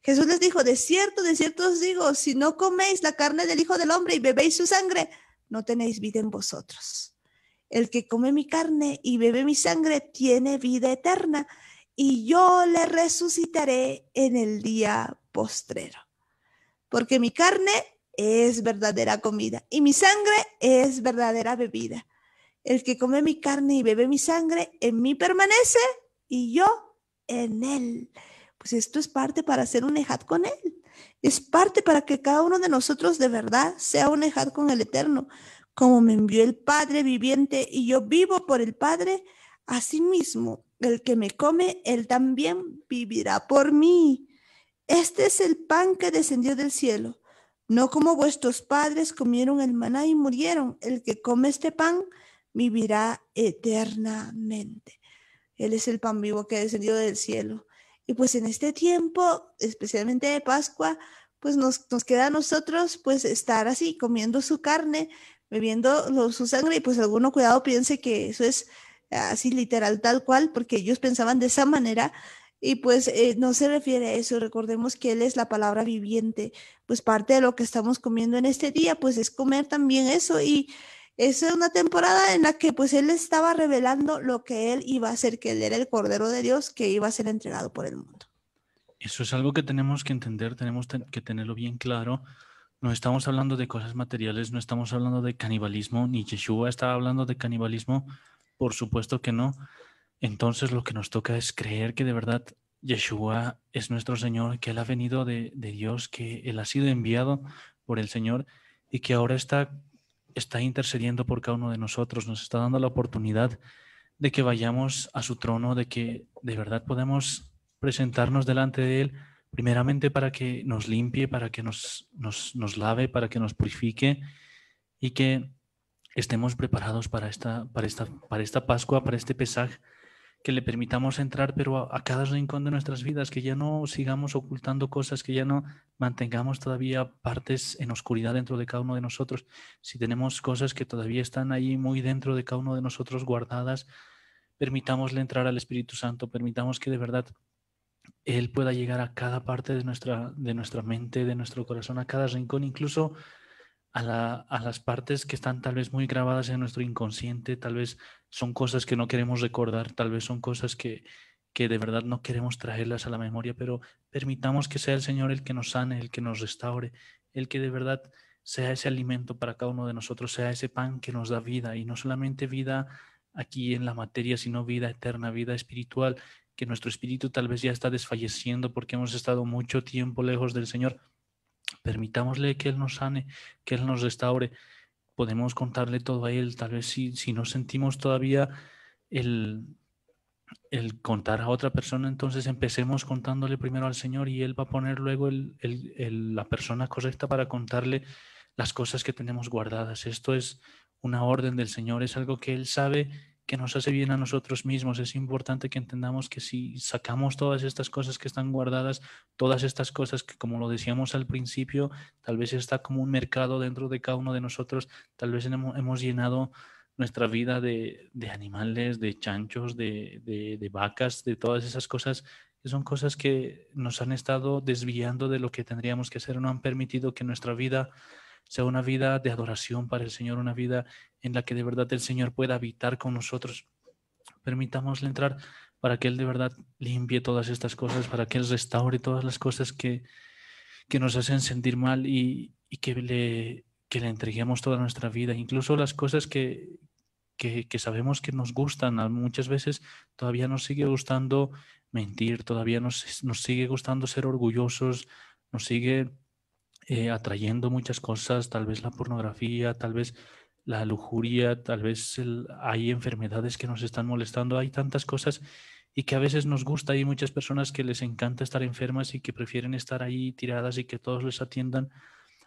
Jesús les dijo, de cierto os digo, si no coméis la carne del Hijo del Hombre y bebéis su sangre, no tenéis vida en vosotros. El que come mi carne y bebe mi sangre tiene vida eterna, y yo le resucitaré en el día postrero. Porque mi carne es verdadera comida y mi sangre es verdadera bebida. El que come mi carne y bebe mi sangre, en mí permanece y yo en él. Pues esto es parte para hacer un ejad con él. Es parte para que cada uno de nosotros de verdad sea un ejad con el Eterno. Como me envió el Padre viviente y yo vivo por el Padre, asimismo, el que me come, él también vivirá por mí. Este es el pan que descendió del cielo. No como vuestros padres comieron el maná y murieron. El que come este pan vivirá eternamente. Él es el pan vivo que descendió del cielo. Y pues en este tiempo, especialmente de Pascua, pues nos queda a nosotros pues estar así, comiendo su carne, bebiendo su sangre, y pues alguno cuidado piense que eso es así literal tal cual, porque ellos pensaban de esa manera, y pues no se refiere a eso. Recordemos que Él es la palabra viviente, pues parte de lo que estamos comiendo en este día pues es comer también eso. Y es una temporada en la que pues Él estaba revelando lo que Él iba a hacer, que Él era el Cordero de Dios que iba a ser entregado por el mundo. Eso es algo que tenemos que entender, tenemos que tenerlo bien claro. No estamos hablando de cosas materiales, no estamos hablando de canibalismo, ni Yeshua estaba hablando de canibalismo, por supuesto que no. Entonces lo que nos toca es creer que de verdad Yeshua es nuestro Señor, que Él ha venido de Dios, que Él ha sido enviado por el Señor y que ahora está intercediendo por cada uno de nosotros, nos está dando la oportunidad de que vayamos a su trono, de que de verdad podemos presentarnos delante de Él, primeramente para que nos limpie, para que nos lave, para que nos purifique y que estemos preparados para esta Pascua, para este Pesaj, que le permitamos entrar, pero a cada rincón de nuestras vidas, que ya no sigamos ocultando cosas, que ya no mantengamos todavía partes en oscuridad dentro de cada uno de nosotros. Si tenemos cosas que todavía están ahí muy dentro de cada uno de nosotros guardadas, permitámosle entrar al Espíritu Santo, permitamos que de verdad Él pueda llegar a cada parte de nuestra mente, de nuestro corazón, a cada rincón, incluso a las partes que están tal vez muy grabadas en nuestro inconsciente, tal vez son cosas que no queremos recordar, tal vez son cosas que de verdad no queremos traerlas a la memoria, pero permitamos que sea el Señor el que nos sane, el que nos restaure, el que de verdad sea ese alimento para cada uno de nosotros, sea ese pan que nos da vida, y no solamente vida aquí en la materia, sino vida eterna, vida espiritual, que nuestro espíritu tal vez ya está desfalleciendo porque hemos estado mucho tiempo lejos del Señor. Permitámosle que Él nos sane, que Él nos restaure. Podemos contarle todo a Él. Tal vez si no sentimos todavía el, el contar a otra persona, entonces empecemos contándole primero al Señor, y Él va a poner luego la persona correcta para contarle las cosas que tenemos guardadas. Esto es una orden del Señor, es algo que Él sabe que nos hace bien a nosotros mismos. Es importante que entendamos que si sacamos todas estas cosas que están guardadas, todas estas cosas que, como lo decíamos al principio, tal vez está como un mercado dentro de cada uno de nosotros, tal vez hemos llenado nuestra vida de animales, de chanchos, de vacas, de todas esas cosas, que son cosas que nos han estado desviando de lo que tendríamos que hacer, no han permitido que nuestra vida sea una vida de adoración para el Señor, una vida en la que de verdad el Señor pueda habitar con nosotros. permitámosle entrar para que Él de verdad limpie todas estas cosas, para que Él restaure todas las cosas que nos hacen sentir mal y que le entreguemos toda nuestra vida, incluso las cosas que sabemos que nos gustan. Muchas veces todavía nos sigue gustando mentir, todavía nos sigue gustando ser orgullosos, nos sigue atrayendo muchas cosas, tal vez la pornografía, tal vez la lujuria, tal vez hay enfermedades que nos están molestando, hay tantas cosas y que a veces nos gusta. Hay muchas personas que les encanta estar enfermas y que prefieren estar ahí tiradas y que todos les atiendan.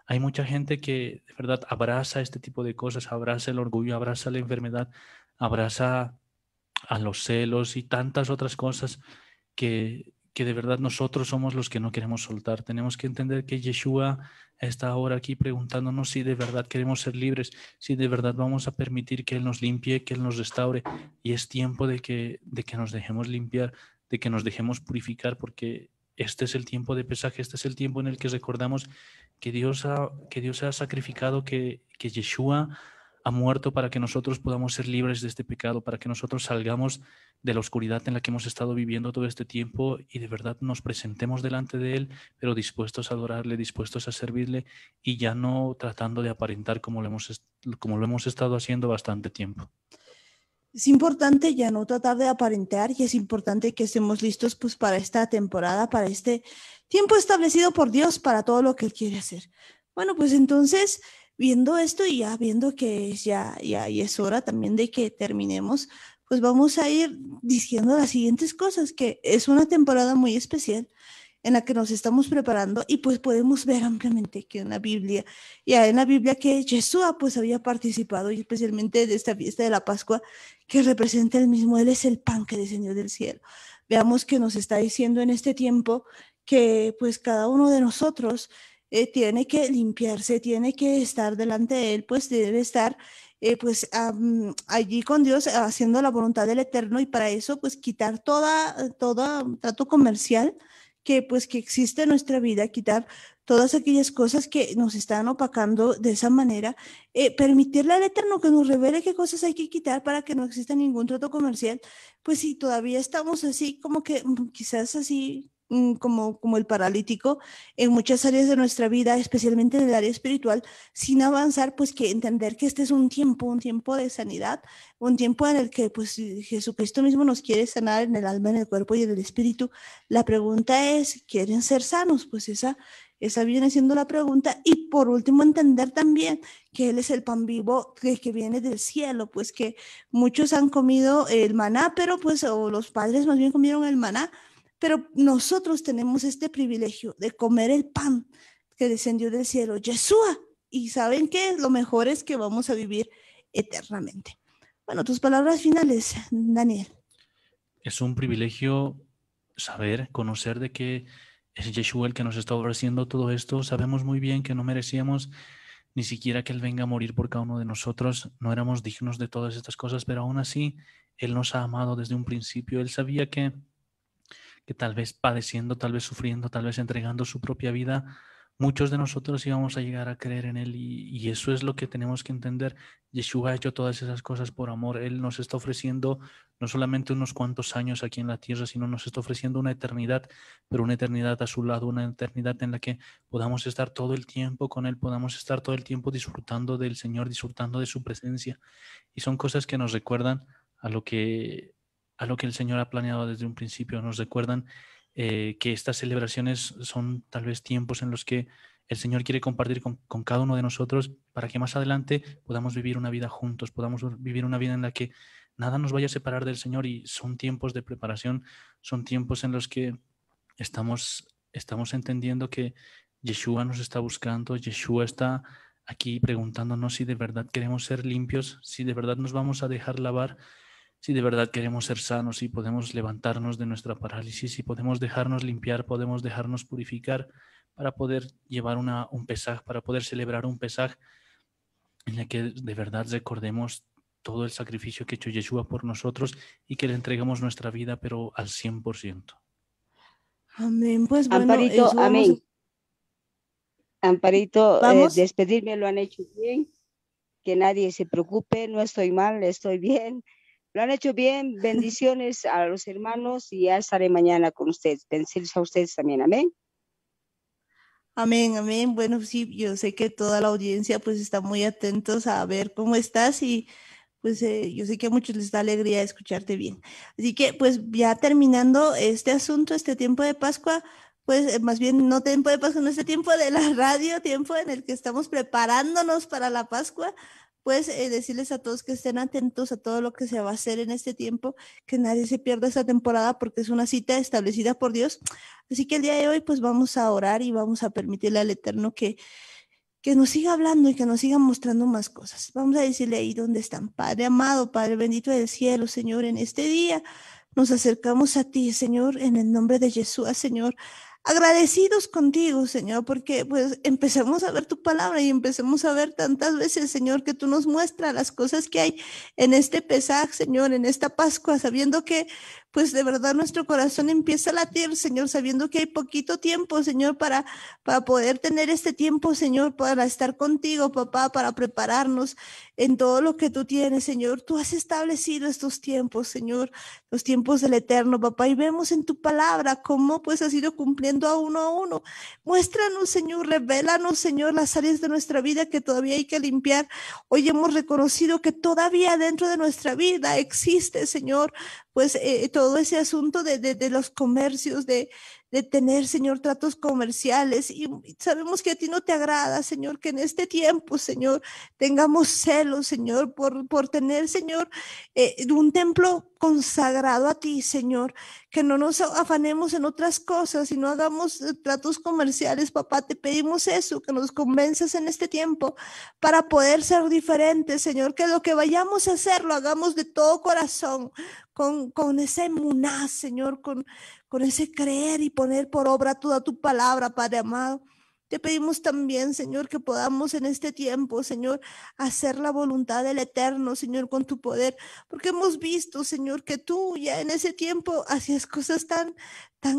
Hay mucha gente que de verdad abraza este tipo de cosas, abraza el orgullo, abraza la enfermedad, abraza a los celos y tantas otras cosas que de verdad nosotros somos los que no queremos soltar. Tenemos que entender que Yeshua está ahora aquí preguntándonos si de verdad queremos ser libres, si de verdad vamos a permitir que Él nos limpie, que Él nos restaure. Y es tiempo de que nos dejemos limpiar, de que nos dejemos purificar, porque este es el tiempo de pesaje, este es el tiempo en el que recordamos que Dios ha sacrificado, que Yeshua ha muerto para que nosotros podamos ser libres de este pecado, para que nosotros salgamos de la oscuridad en la que hemos estado viviendo todo este tiempo y de verdad nos presentemos delante de Él, pero dispuestos a adorarle, dispuestos a servirle y ya no tratando de aparentar como lo hemos estado haciendo bastante tiempo. Es importante ya no tratar de aparentar y es importante que estemos listos pues para esta temporada, para este tiempo establecido por Dios, para todo lo que Él quiere hacer. Bueno, pues entonces, viendo esto y ya viendo que ya es hora también de que terminemos, pues vamos a ir diciendo las siguientes cosas, que es una temporada muy especial en la que nos estamos preparando y pues podemos ver ampliamente que en la Biblia, ya en la Biblia que Yeshua pues había participado y especialmente de esta fiesta de la Pascua que representa el mismo, Él es el pan que descendió del cielo. Veamos que nos está diciendo en este tiempo que pues cada uno de nosotros tiene que limpiarse, tiene que estar delante de Él, pues debe estar allí con Dios haciendo la voluntad del Eterno y para eso pues quitar toda trato comercial que existe en nuestra vida, quitar todas aquellas cosas que nos están opacando de esa manera, permitirle al Eterno que nos revele qué cosas hay que quitar para que no exista ningún trato comercial, pues si todavía estamos así como que quizás así como el paralítico en muchas áreas de nuestra vida, especialmente en el área espiritual, sin avanzar, pues que entender que este es un tiempo de sanidad, un tiempo en el que pues Jesucristo mismo nos quiere sanar en el alma, en el cuerpo y en el espíritu. La pregunta es, ¿quieren ser sanos? Pues esa viene siendo la pregunta. Y por último, entender también que Él es el pan vivo que viene del cielo, pues que muchos han comido el maná, pero pues, o los padres más bien comieron el maná, pero nosotros tenemos este privilegio de comer el pan que descendió del cielo, Yeshua. Y ¿saben qué? Lo mejor es que vamos a vivir eternamente. Bueno, tus palabras finales, Daniel. Es un privilegio saber, conocer de que es Yeshua el que nos está ofreciendo todo esto. Sabemos muy bien que no merecíamos ni siquiera que Él venga a morir por cada uno de nosotros. No éramos dignos de todas estas cosas, pero aún así Él nos ha amado desde un principio. Él sabía que tal vez padeciendo, tal vez sufriendo, tal vez entregando su propia vida, muchos de nosotros íbamos a llegar a creer en Él y eso es lo que tenemos que entender. Yeshua ha hecho todas esas cosas por amor. Él nos está ofreciendo no solamente unos cuantos años aquí en la tierra, sino nos está ofreciendo una eternidad, pero una eternidad a su lado, una eternidad en la que podamos estar todo el tiempo con Él, podamos estar todo el tiempo disfrutando del Señor, disfrutando de su presencia. Y son cosas que nos recuerdan a lo que el Señor ha planeado desde un principio. Nos recuerdan que estas celebraciones son tal vez tiempos en los que el Señor quiere compartir con cada uno de nosotros para que más adelante podamos vivir una vida juntos, podamos vivir una vida en la que nada nos vaya a separar del Señor, y son tiempos de preparación, son tiempos en los que estamos entendiendo que Yeshua nos está buscando, Yeshua está aquí preguntándonos si de verdad queremos ser limpios, si de verdad nos vamos a dejar lavar, si de verdad queremos ser sanos, si podemos levantarnos de nuestra parálisis, si podemos dejarnos limpiar, podemos dejarnos purificar para poder llevar un pesaj, para poder celebrar un pesaj en el que de verdad recordemos todo el sacrificio que ha hecho Yeshua por nosotros y que le entregamos nuestra vida, pero al 100%. Amén. Pues bueno, Amparito, eso amén. Amparito, ¿Vamos? despedirme lo han hecho bien, que nadie se preocupe, no estoy mal, estoy bien, Lo han hecho bien. Bendiciones a los hermanos y ya estaré mañana con ustedes. Bendiciones a ustedes también. Amén. Amén, amén. Bueno, sí, yo sé que toda la audiencia pues está muy atentos a ver cómo estás y pues yo sé que a muchos les da alegría escucharte bien. Así que pues ya terminando este asunto, este tiempo de Pascua, pues más bien no tiempo de Pascua, no este tiempo de la radio, tiempo en el que estamos preparándonos para la Pascua, pues decirles a todos que estén atentos a todo lo que se va a hacer en este tiempo, que nadie se pierda esta temporada porque es una cita establecida por Dios. Así que el día de hoy pues vamos a orar y vamos a permitirle al Eterno que nos siga hablando y que nos siga mostrando más cosas. Vamos a decirle ahí dónde están. Padre amado, Padre bendito del cielo, Señor, en este día nos acercamos a ti, Señor, en el nombre de Jesús, Señor. Agradecidos contigo, Señor, porque pues empezamos a ver tu palabra y empezamos a ver tantas veces, Señor, que tú nos muestras las cosas que hay en este Pesaj, Señor, en esta Pascua, sabiendo que pues de verdad nuestro corazón empieza a latir, Señor, sabiendo que hay poquito tiempo, Señor, para poder tener este tiempo, Señor, para estar contigo, papá, para prepararnos en todo lo que tú tienes, Señor. Tú has establecido estos tiempos, Señor, los tiempos del Eterno, papá, y vemos en tu palabra cómo pues has ido cumpliendo a uno. Muéstranos, Señor, revélanos, Señor, las áreas de nuestra vida que todavía hay que limpiar. Hoy hemos reconocido que todavía dentro de nuestra vida existe, Señor, pues todo ese asunto de los comercios, de tener, Señor, tratos comerciales. Y sabemos que a ti no te agrada, Señor, que en este tiempo, Señor, tengamos celos, Señor, por tener, Señor, un templo consagrado a ti, Señor, que no nos afanemos en otras cosas y no hagamos tratos comerciales, papá. Te pedimos eso, que nos convences en este tiempo para poder ser diferentes, Señor, que lo que vayamos a hacer lo hagamos de todo corazón, con esa emuná, Señor, con ese creer y poner por obra toda tu palabra, Padre amado. Te pedimos también, Señor, que podamos en este tiempo, Señor, hacer la voluntad del Eterno, Señor, con tu poder, porque hemos visto, Señor, que tú ya en ese tiempo hacías cosas tan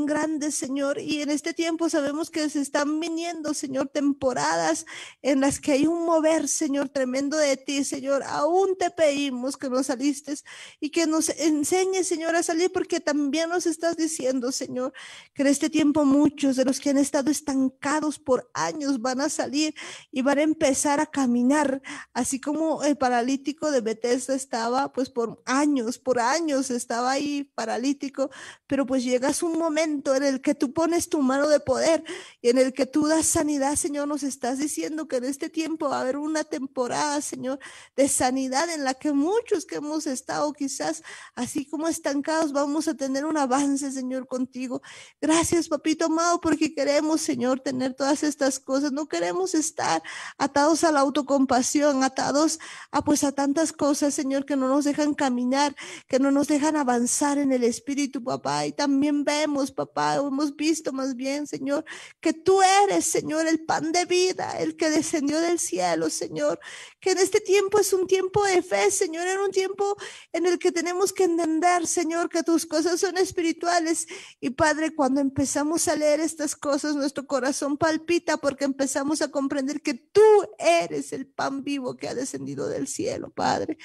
grandes, Señor, y en este tiempo sabemos que se están viniendo, Señor, temporadas en las que hay un mover, Señor, tremendo de ti, Señor. Aún te pedimos que nos alistes y que nos enseñes, Señor, a salir, porque también nos estás diciendo, Señor, que en este tiempo muchos de los que han estado estancados por años van a salir y van a empezar a caminar, así como el paralítico de Bethesda estaba, pues por años estaba ahí paralítico, pero pues llegas un momento en el que tú pones tu mano de poder y en el que tú das sanidad, Señor. Nos estás diciendo que en este tiempo va a haber una temporada, Señor, de sanidad en la que muchos que hemos estado quizás así como estancados vamos a tener un avance, Señor, contigo. Gracias, papito amado, porque queremos, Señor, tener todas estas cosas. No queremos estar atados a la autocompasión, atados a tantas cosas, Señor, que no nos dejan caminar, que no nos dejan avanzar en el espíritu, papá. Y también vemos, papá, hemos visto más bien, Señor, que tú eres, Señor, el pan de vida, el que descendió del cielo, Señor, que en este tiempo es un tiempo de fe, Señor, en un tiempo en el que tenemos que entender, Señor, que tus cosas son espirituales. Y Padre, cuando empezamos a leer estas cosas, nuestro corazón palpita porque empezamos a comprender que tú eres el pan vivo que ha descendido del cielo, Padre.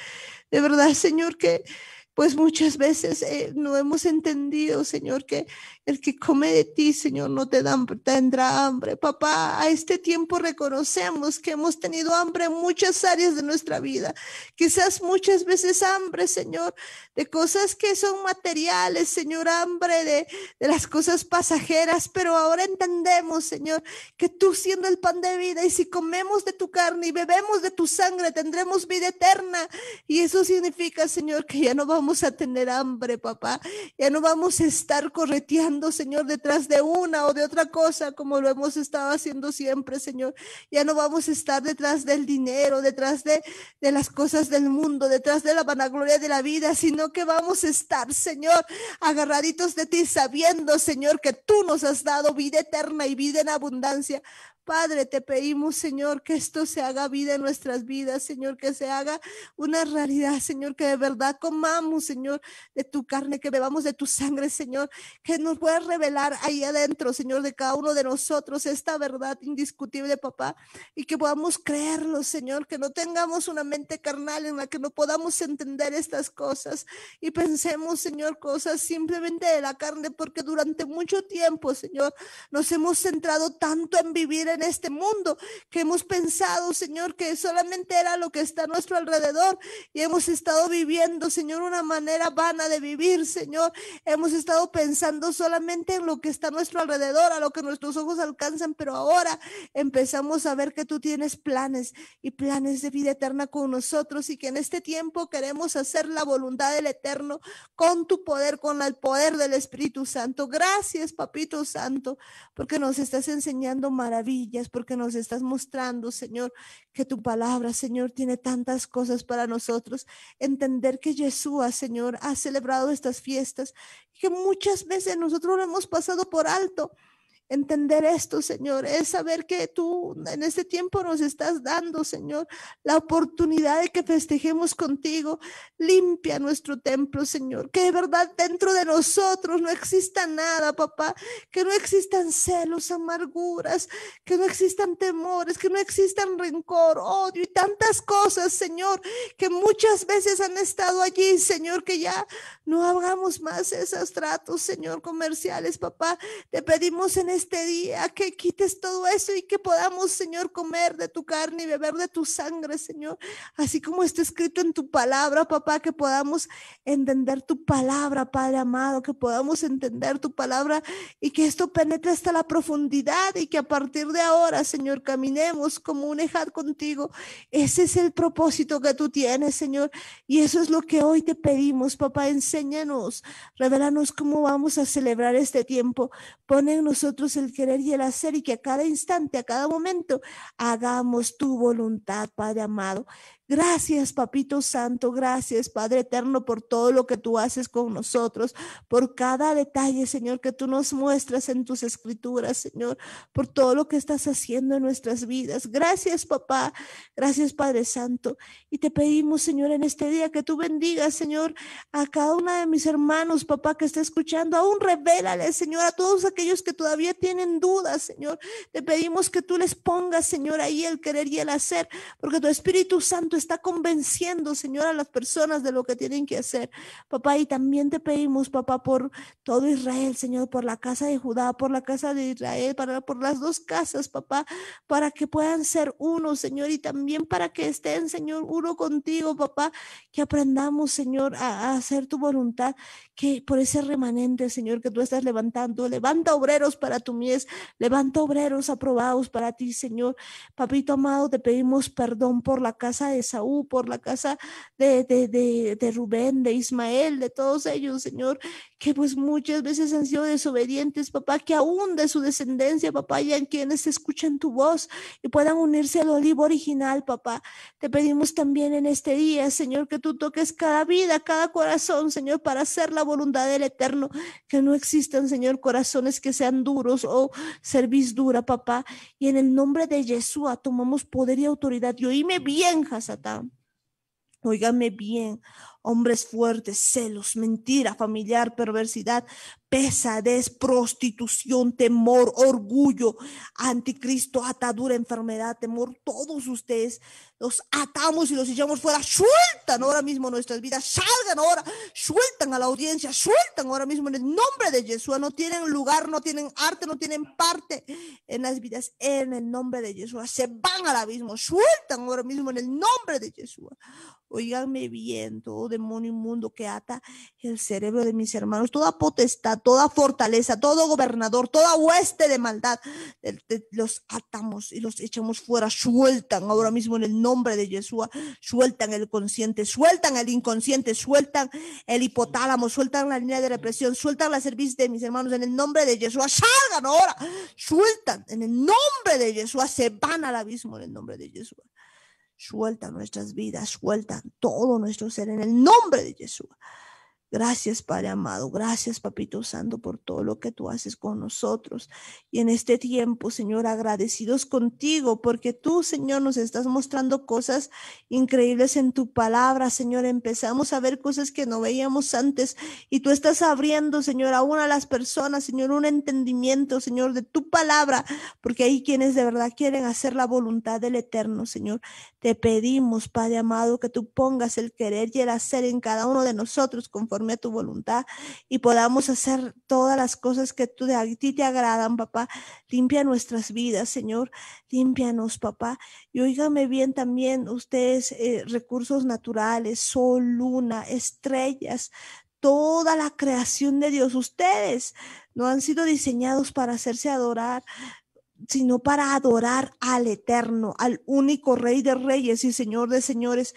De verdad, Señor, que pues muchas veces no hemos entendido, Señor, que el que come de ti, Señor, no tendrá hambre. Papá, a este tiempo reconocemos que hemos tenido hambre en muchas áreas de nuestra vida. Quizás muchas veces hambre, Señor, de cosas que son materiales, Señor, hambre de las cosas pasajeras, pero ahora entendemos, Señor, que tú siendo el pan de vida, y si comemos de tu carne y bebemos de tu sangre, tendremos vida eterna. Y eso significa, Señor, que ya no vamos a tener hambre, papá. Ya no vamos a estar correteando, Señor, detrás de una o de otra cosa como lo hemos estado haciendo siempre, Señor. Ya no vamos a estar detrás del dinero, detrás de las cosas del mundo, detrás de la vanagloria de la vida, sino que vamos a estar, Señor, agarraditos de ti, sabiendo, Señor, que tú nos has dado vida eterna y vida en abundancia. Padre, te pedimos, Señor, que esto se haga vida en nuestras vidas, Señor, que se haga una realidad, Señor, que de verdad comamos bebamos, Señor, de tu carne, que bebamos de tu sangre, Señor, que nos puedas revelar ahí adentro, Señor, de cada uno de nosotros esta verdad indiscutible, papá, y que podamos creerlo, Señor, que no tengamos una mente carnal en la que no podamos entender estas cosas y pensemos, Señor, cosas simplemente de la carne, porque durante mucho tiempo, Señor, nos hemos centrado tanto en vivir en este mundo que hemos pensado, Señor, que solamente era lo que está a nuestro alrededor y hemos estado viviendo, Señor, una manera vana de vivir, Señor. Hemos estado pensando solamente en lo que está a nuestro alrededor, a lo que nuestros ojos alcanzan, pero ahora empezamos a ver que tú tienes planes y planes de vida eterna con nosotros y que en este tiempo queremos hacer la voluntad del Eterno con tu poder, con el poder del Espíritu Santo. Gracias, Papito Santo, porque nos estás enseñando maravillas, porque nos estás mostrando, Señor, que tu palabra, Señor, tiene tantas cosas para nosotros. Entender que Yeshua, Señor, ha celebrado estas fiestas y que muchas veces nosotros lo hemos pasado por alto. Entender esto, Señor, es saber que tú en este tiempo nos estás dando, Señor, la oportunidad de que festejemos contigo. Limpia nuestro templo, Señor, que de verdad dentro de nosotros no exista nada, papá, que no existan celos, amarguras, que no existan temores, que no existan rencor, odio y tantas cosas, Señor, que muchas veces han estado allí, Señor, que ya no hagamos más esos tratos, Señor, comerciales, papá. Te pedimos en este día que quites todo eso y que podamos, Señor, comer de tu carne y beber de tu sangre, Señor, así como está escrito en tu palabra, papá, que podamos entender tu palabra, Padre amado, que podamos entender tu palabra y que esto penetre hasta la profundidad y que a partir de ahora, Señor, caminemos como un ejad contigo. Ese es el propósito que tú tienes, Señor, y eso es lo que hoy te pedimos, papá. Enséñanos, revélanos cómo vamos a celebrar este tiempo. Pon en nosotros el querer y el hacer y que a cada instante, a cada momento, hagamos tu voluntad, Padre amado. Gracias, Papito Santo, gracias, Padre Eterno, por todo lo que tú haces con nosotros, por cada detalle, Señor, que tú nos muestras en tus escrituras, Señor, por todo lo que estás haciendo en nuestras vidas. Gracias, papá, gracias, Padre Santo. Y te pedimos, Señor, en este día que tú bendigas, Señor, a cada una de mis hermanos, papá, que está escuchando. Aún revélale, Señor, a todos aquellos que todavía tienen dudas, Señor. Te pedimos que tú les pongas, Señor, ahí el querer y el hacer, porque tu Espíritu Santo está convenciendo, Señor, a las personas de lo que tienen que hacer, papá. Y también te pedimos, papá, por todo Israel, Señor, por la casa de Judá, por la casa de Israel, por las dos casas, papá, para que puedan ser uno, Señor, y también para que estén, Señor, uno contigo, papá, que aprendamos, Señor, a hacer tu voluntad, que por ese remanente, Señor, que tú estás levantando, levanta obreros para tu mies, levanta obreros aprobados para ti, Señor. Papito amado, te pedimos perdón por la casa de Saúl, por la casa de Rubén, de Ismael, de todos ellos, Señor, que pues muchas veces han sido desobedientes, papá, que aún de su descendencia, papá, ya en quienes escuchan tu voz y puedan unirse al olivo original, papá. Te pedimos también en este día, Señor, que tú toques cada vida, cada corazón, Señor, para hacer la voluntad del Eterno, que no existan, Señor, corazones que sean duros o cerviz dura, papá, y en el nombre de Yeshua tomamos poder y autoridad. Y oíme bien, Hasatán. Óigame bien, hombres fuertes, celos, mentira familiar, perversidad, pesadez, prostitución, temor, orgullo, anticristo, atadura, enfermedad, temor, todos ustedes los atamos y los echamos fuera. Sueltan ahora mismo nuestras vidas, salgan ahora, sueltan a la audiencia, sueltan ahora mismo en el nombre de Yeshua. No tienen lugar, no tienen arte, no tienen parte en las vidas. En el nombre de Yeshua se van al abismo, sueltan ahora mismo en el nombre de Yeshua. Óiganme bien, todo demonio inmundo que ata el cerebro de mis hermanos, toda potestad, toda fortaleza, todo gobernador, toda hueste de maldad, los atamos y los echamos fuera. Sueltan ahora mismo en el nombre de Yeshua, sueltan el consciente, sueltan el inconsciente, sueltan el hipotálamo, sueltan la línea de represión, sueltan la cerviz de mis hermanos en el nombre de Yeshua. Salgan ahora, sueltan en el nombre de Yeshua, se van al abismo en el nombre de Yeshua. Sueltan nuestras vidas, sueltan todo nuestro ser en el nombre de Yeshua. Gracias, Padre amado. Gracias, Papito Santo, por todo lo que tú haces con nosotros. Y en este tiempo, Señor, agradecidos contigo, porque tú, Señor, nos estás mostrando cosas increíbles en tu palabra, Señor. Empezamos a ver cosas que no veíamos antes. Y tú estás abriendo, Señor, aún a las personas, Señor, un entendimiento, Señor, de tu palabra, porque hay quienes de verdad quieren hacer la voluntad del Eterno, Señor. Te pedimos, Padre amado, que tú pongas el querer y el hacer en cada uno de nosotros conforme a tu voluntad y podamos hacer todas las cosas que a ti te agradan, papá. Limpia nuestras vidas, Señor. Límpianos, papá. Y óigame bien también ustedes, recursos naturales, sol, luna, estrellas, toda la creación de Dios. Ustedes no han sido diseñados para hacerse adorar, sino para adorar al Eterno, al único Rey de Reyes y Señor de Señores.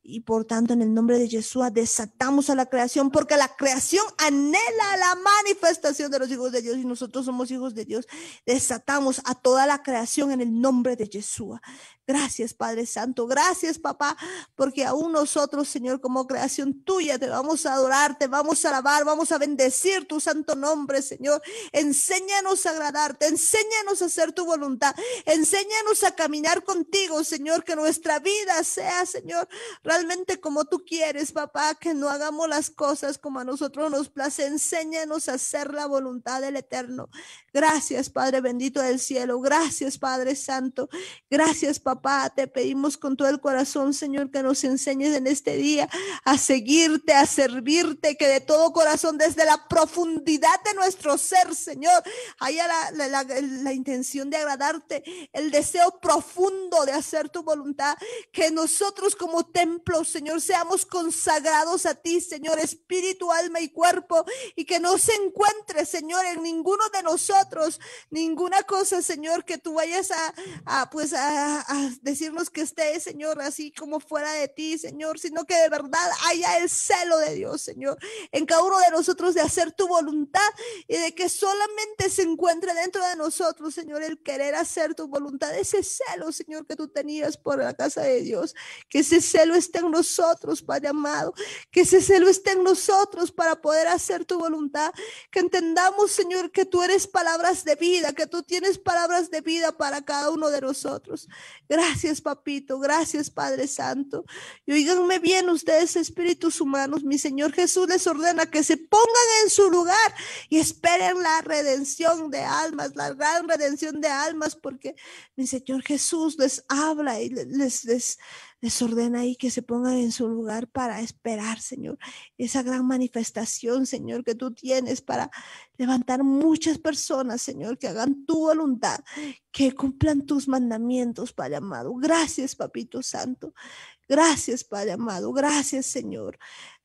Y por tanto, en el nombre de Yeshua, desatamos a la creación, porque la creación anhela la manifestación de los hijos de Dios y nosotros somos hijos de Dios. Desatamos a toda la creación en el nombre de Yeshua. Gracias, Padre Santo. Gracias, papá, porque aún nosotros, Señor, como creación tuya, te vamos a adorar, te vamos a alabar, vamos a bendecir tu santo nombre, Señor. Enséñanos a agradarte, enséñanos a hacer tu voluntad, enséñanos a caminar contigo, Señor, que nuestra vida sea, Señor, realmente como tú quieres, papá, que no hagamos las cosas como a nosotros nos place. Enséñanos a hacer la voluntad del Eterno. Gracias, Padre bendito del cielo. Gracias, Padre Santo. Gracias, papá. Te pedimos con todo el corazón, Señor, que nos enseñes en este día a seguirte, a servirte, que de todo corazón, desde la profundidad de nuestro ser, Señor, haya la intención de agradarte, el deseo profundo de hacer tu voluntad, que nosotros como templo, Señor, seamos consagrados a ti, Señor, espíritu, alma y cuerpo, y que no se encuentre, Señor, en ninguno de nosotros ninguna cosa, Señor, que tú vayas a decirnos que esté, Señor, así como fuera de ti, Señor, sino que de verdad haya el celo de Dios, Señor, en cada uno de nosotros de hacer tu voluntad y de que solamente se encuentre dentro de nosotros, Señor, el querer hacer tu voluntad, ese celo, Señor, que tú tenías por la casa de Dios, que ese celo esté en nosotros, Padre amado, que ese celo esté en nosotros para poder hacer tu voluntad, que entendamos, Señor, que tú eres palabras de vida, que tú tienes palabras de vida para cada uno de nosotros. Gracias, papito, gracias, Padre Santo. Y oíganme bien ustedes, espíritus humanos, mi Señor Jesús les ordena que se pongan en su lugar y esperen la redención de almas, la gran redención de almas, porque mi Señor Jesús les habla y les ordena ahí que se pongan en su lugar para esperar, Señor, esa gran manifestación, Señor, que tú tienes para levantar muchas personas, Señor, que hagan tu voluntad, que cumplan tus mandamientos, Padre amado. Gracias, Papito Santo. Gracias, Padre amado. Gracias, Señor.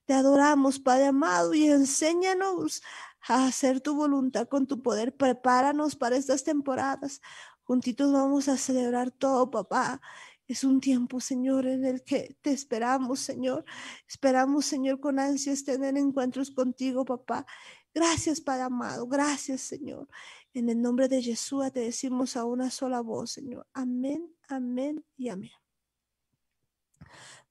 Te adoramos, Padre amado, y enséñanos a hacer tu voluntad con tu poder. Prepáranos para estas temporadas. Juntitos vamos a celebrar todo, papá. Es un tiempo, Señor, en el que te esperamos, Señor. Esperamos, Señor, con ansias tener encuentros contigo, papá. Gracias, Padre amado. Gracias, Señor. En el nombre de Yeshua te decimos a una sola voz, Señor. Amén, amén y amén.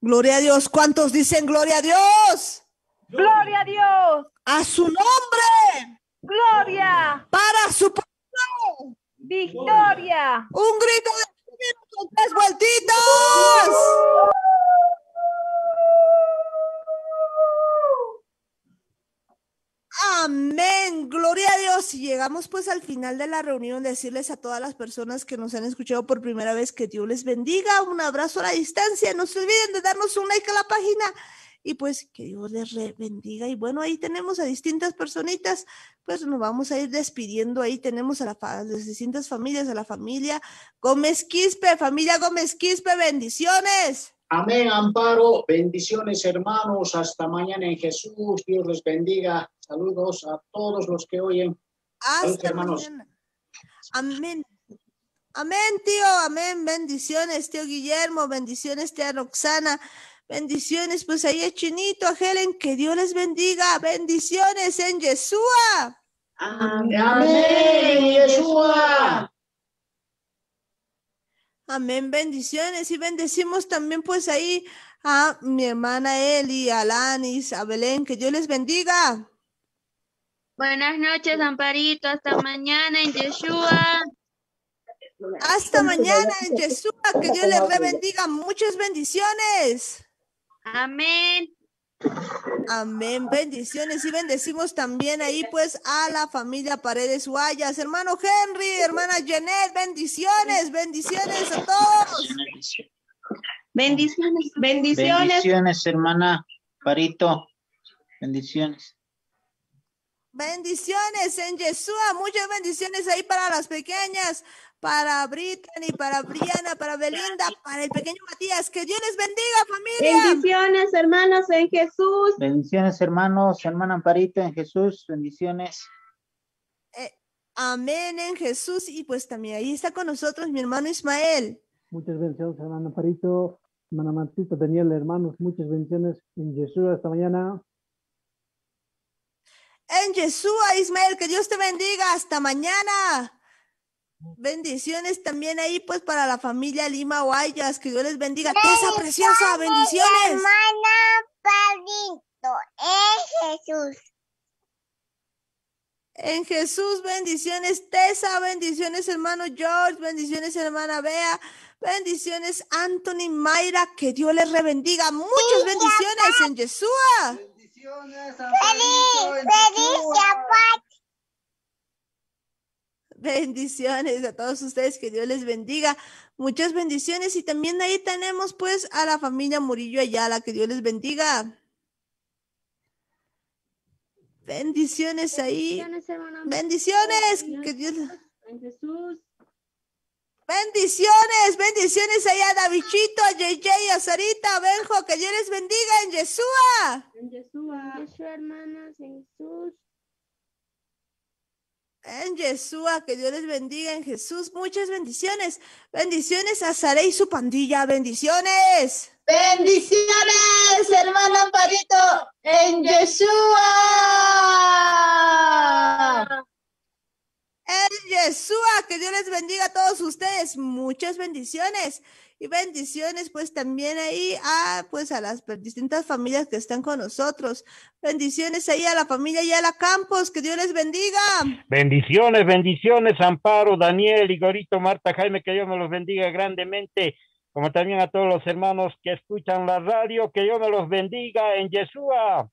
Gloria a Dios. ¿Cuántos dicen gloria a Dios? Gloria a Dios. A su nombre. Gloria. Para su pueblo. Victoria. Un grito de con 3 vueltitas. Amén, gloria a Dios. Y llegamos pues al final de la reunión, decirles a todas las personas que nos han escuchado por primera vez que Dios les bendiga, un abrazo a la distancia, no se olviden de darnos un like a la página y pues que Dios les bendiga. Y bueno, ahí tenemos a distintas personitas, pues nos vamos a ir despidiendo. Ahí tenemos a las distintas familias, a la familia Gómez Quispe, familia Gómez Quispe, bendiciones. Amén, Amparo, bendiciones hermanos, hasta mañana en Jesús, Dios les bendiga, saludos a todos los que oyen. Hasta hermanos. Mañana. Amén. Amén, tío, amén, bendiciones, tío Guillermo, bendiciones, tía Roxana, bendiciones, pues ahí a Chinito, a Helen, que Dios les bendiga, bendiciones en Yeshua. Amén, Yeshua. Amén, bendiciones. Y bendecimos también pues ahí a mi hermana Eli, a Lanis, a Belén, que Dios les bendiga. Buenas noches, Amparito. Hasta mañana en Yeshua. Hasta mañana en Yeshua, que Dios les bendiga. Muchas bendiciones. Amén. Amén, bendiciones. Y bendecimos también ahí pues a la familia Paredes Guayas, hermano Henry, hermana Janet, bendiciones, bendiciones a todos. Bendiciones. Bendiciones, hermana Parito. Bendiciones. Bendiciones en Yeshua, muchas bendiciones ahí para las pequeñas, para Brittany, para Briana, para Belinda, para el pequeño Matías. Que Dios les bendiga, familia. Bendiciones, hermanos, en Jesús. Bendiciones, hermanos, hermana Amparito en Jesús. Bendiciones. Amén en Jesús. Y pues también ahí está con nosotros mi hermano Ismael. Muchas bendiciones, hermana Amparito, hermana Martita, Daniel, hermanos, muchas bendiciones en Jesús. Hasta mañana. En Yeshua, Ismael, que Dios te bendiga. Hasta mañana. Bendiciones también ahí pues para la familia Lima Guayas. Que Dios les bendiga. Tesa preciosa, bendiciones. Hermana Parito, en Jesús. En Jesús, bendiciones Tesa, bendiciones hermano George, bendiciones hermana Bea, bendiciones Anthony, Mayra, que Dios les bendiga. Muchas bendiciones en Yeshua. Bendiciones a todos ustedes, que Dios les bendiga. Muchas bendiciones. Y también ahí tenemos pues a la familia Murillo Ayala, que Dios les bendiga. Bendiciones ahí. Bendiciones. Que Dios... En Jesús. Bendiciones, bendiciones ahí a Davichito, a JJ, a Sarita, a Benjo, que Dios les bendiga en Yeshua. En Yeshua, hermanos, en Jesús. En Yeshua, que Dios les bendiga en Jesús. Muchas bendiciones. Bendiciones a Sara y su pandilla. Bendiciones. Bendiciones, hermano Amparito, en Yeshua. En Yeshua, que Dios les bendiga a todos ustedes. Muchas bendiciones. Y bendiciones pues también ahí pues a las distintas familias que están con nosotros. Bendiciones ahí a la familia Ayala Campos, que Dios les bendiga. Bendiciones, bendiciones, Amparo, Daniel, Igorito, Marta, Jaime, que Dios me los bendiga grandemente, como también a todos los hermanos que escuchan la radio, que Dios me los bendiga en Yeshua.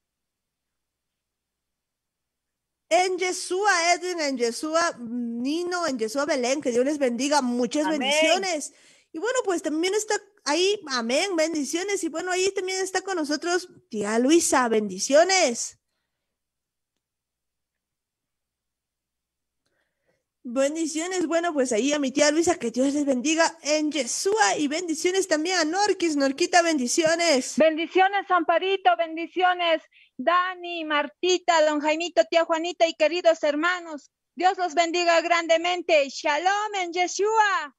En Yeshua, Edwin, en Yeshua, Nino, en Yeshua, Belén, que Dios les bendiga. Muchas bendiciones. Y bueno, pues también está ahí, amén, bendiciones. Y bueno, ahí también está con nosotros tía Luisa, bendiciones. Bendiciones, bueno, pues ahí a mi tía Luisa, que Dios les bendiga en Yeshua. Y bendiciones también a Norquis, Norquita, bendiciones. Bendiciones, Amparito, bendiciones, Dani, Martita, don Jaimito, tía Juanita y queridos hermanos. Dios los bendiga grandemente. Shalom en Yeshua.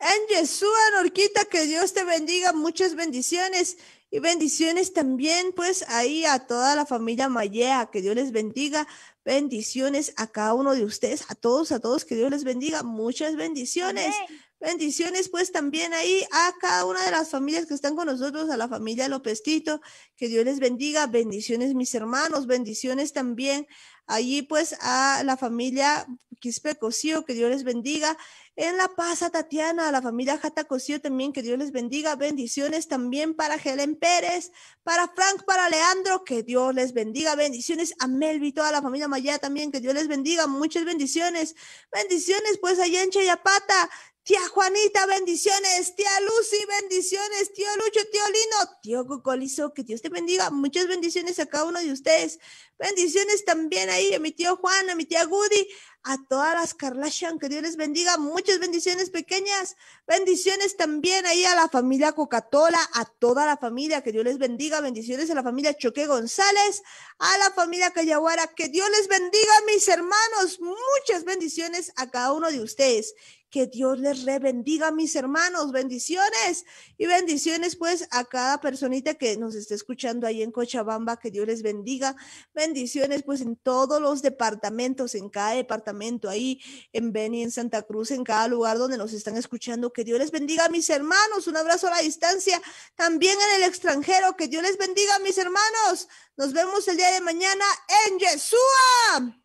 En Yeshua, Norquita, que Dios te bendiga, muchas bendiciones. Y bendiciones también, pues, ahí a toda la familia Mayea, que Dios les bendiga. Bendiciones a cada uno de ustedes, a todos, que Dios les bendiga. Muchas bendiciones. Amén. Bendiciones, pues, también ahí a cada una de las familias que están con nosotros, a la familia López Tito, que Dios les bendiga. Bendiciones, mis hermanos. Bendiciones también allí, pues, a la familia Quispe Cosío, que Dios les bendiga. En La Paz, a Tatiana, a la familia Jata Cosío también, que Dios les bendiga. Bendiciones también para Helen Pérez, para Frank, para Leandro, que Dios les bendiga. Bendiciones a Melvi, toda la familia Maya también, que Dios les bendiga. Muchas bendiciones. Bendiciones, pues, allá en Chayapata. Tía Juanita, bendiciones. Tía Lucy, bendiciones. Tío Lucho, tío Lino, tío Cocolizo, que Dios te bendiga. Muchas bendiciones a cada uno de ustedes. Bendiciones también ahí a mi tío Juan, a mi tía Goody, a todas las Kardashian, que Dios les bendiga. Muchas bendiciones pequeñas. Bendiciones también ahí a la familia Coca-Cola, a toda la familia, que Dios les bendiga. Bendiciones a la familia Choque González, a la familia Cayaguara, que Dios les bendiga, mis hermanos. Muchas bendiciones a cada uno de ustedes. Que Dios les bendiga, mis hermanos. Bendiciones y bendiciones pues a cada personita que nos esté escuchando ahí en Cochabamba. Que Dios les bendiga. Bendiciones pues en todos los departamentos, en cada departamento ahí, en Beni, en Santa Cruz, en cada lugar donde nos están escuchando. Que Dios les bendiga, mis hermanos. Un abrazo a la distancia. También en el extranjero. Que Dios les bendiga, mis hermanos. Nos vemos el día de mañana en Yeshua.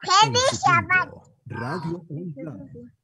¡Feliz Shabbat! Radio Unplugged.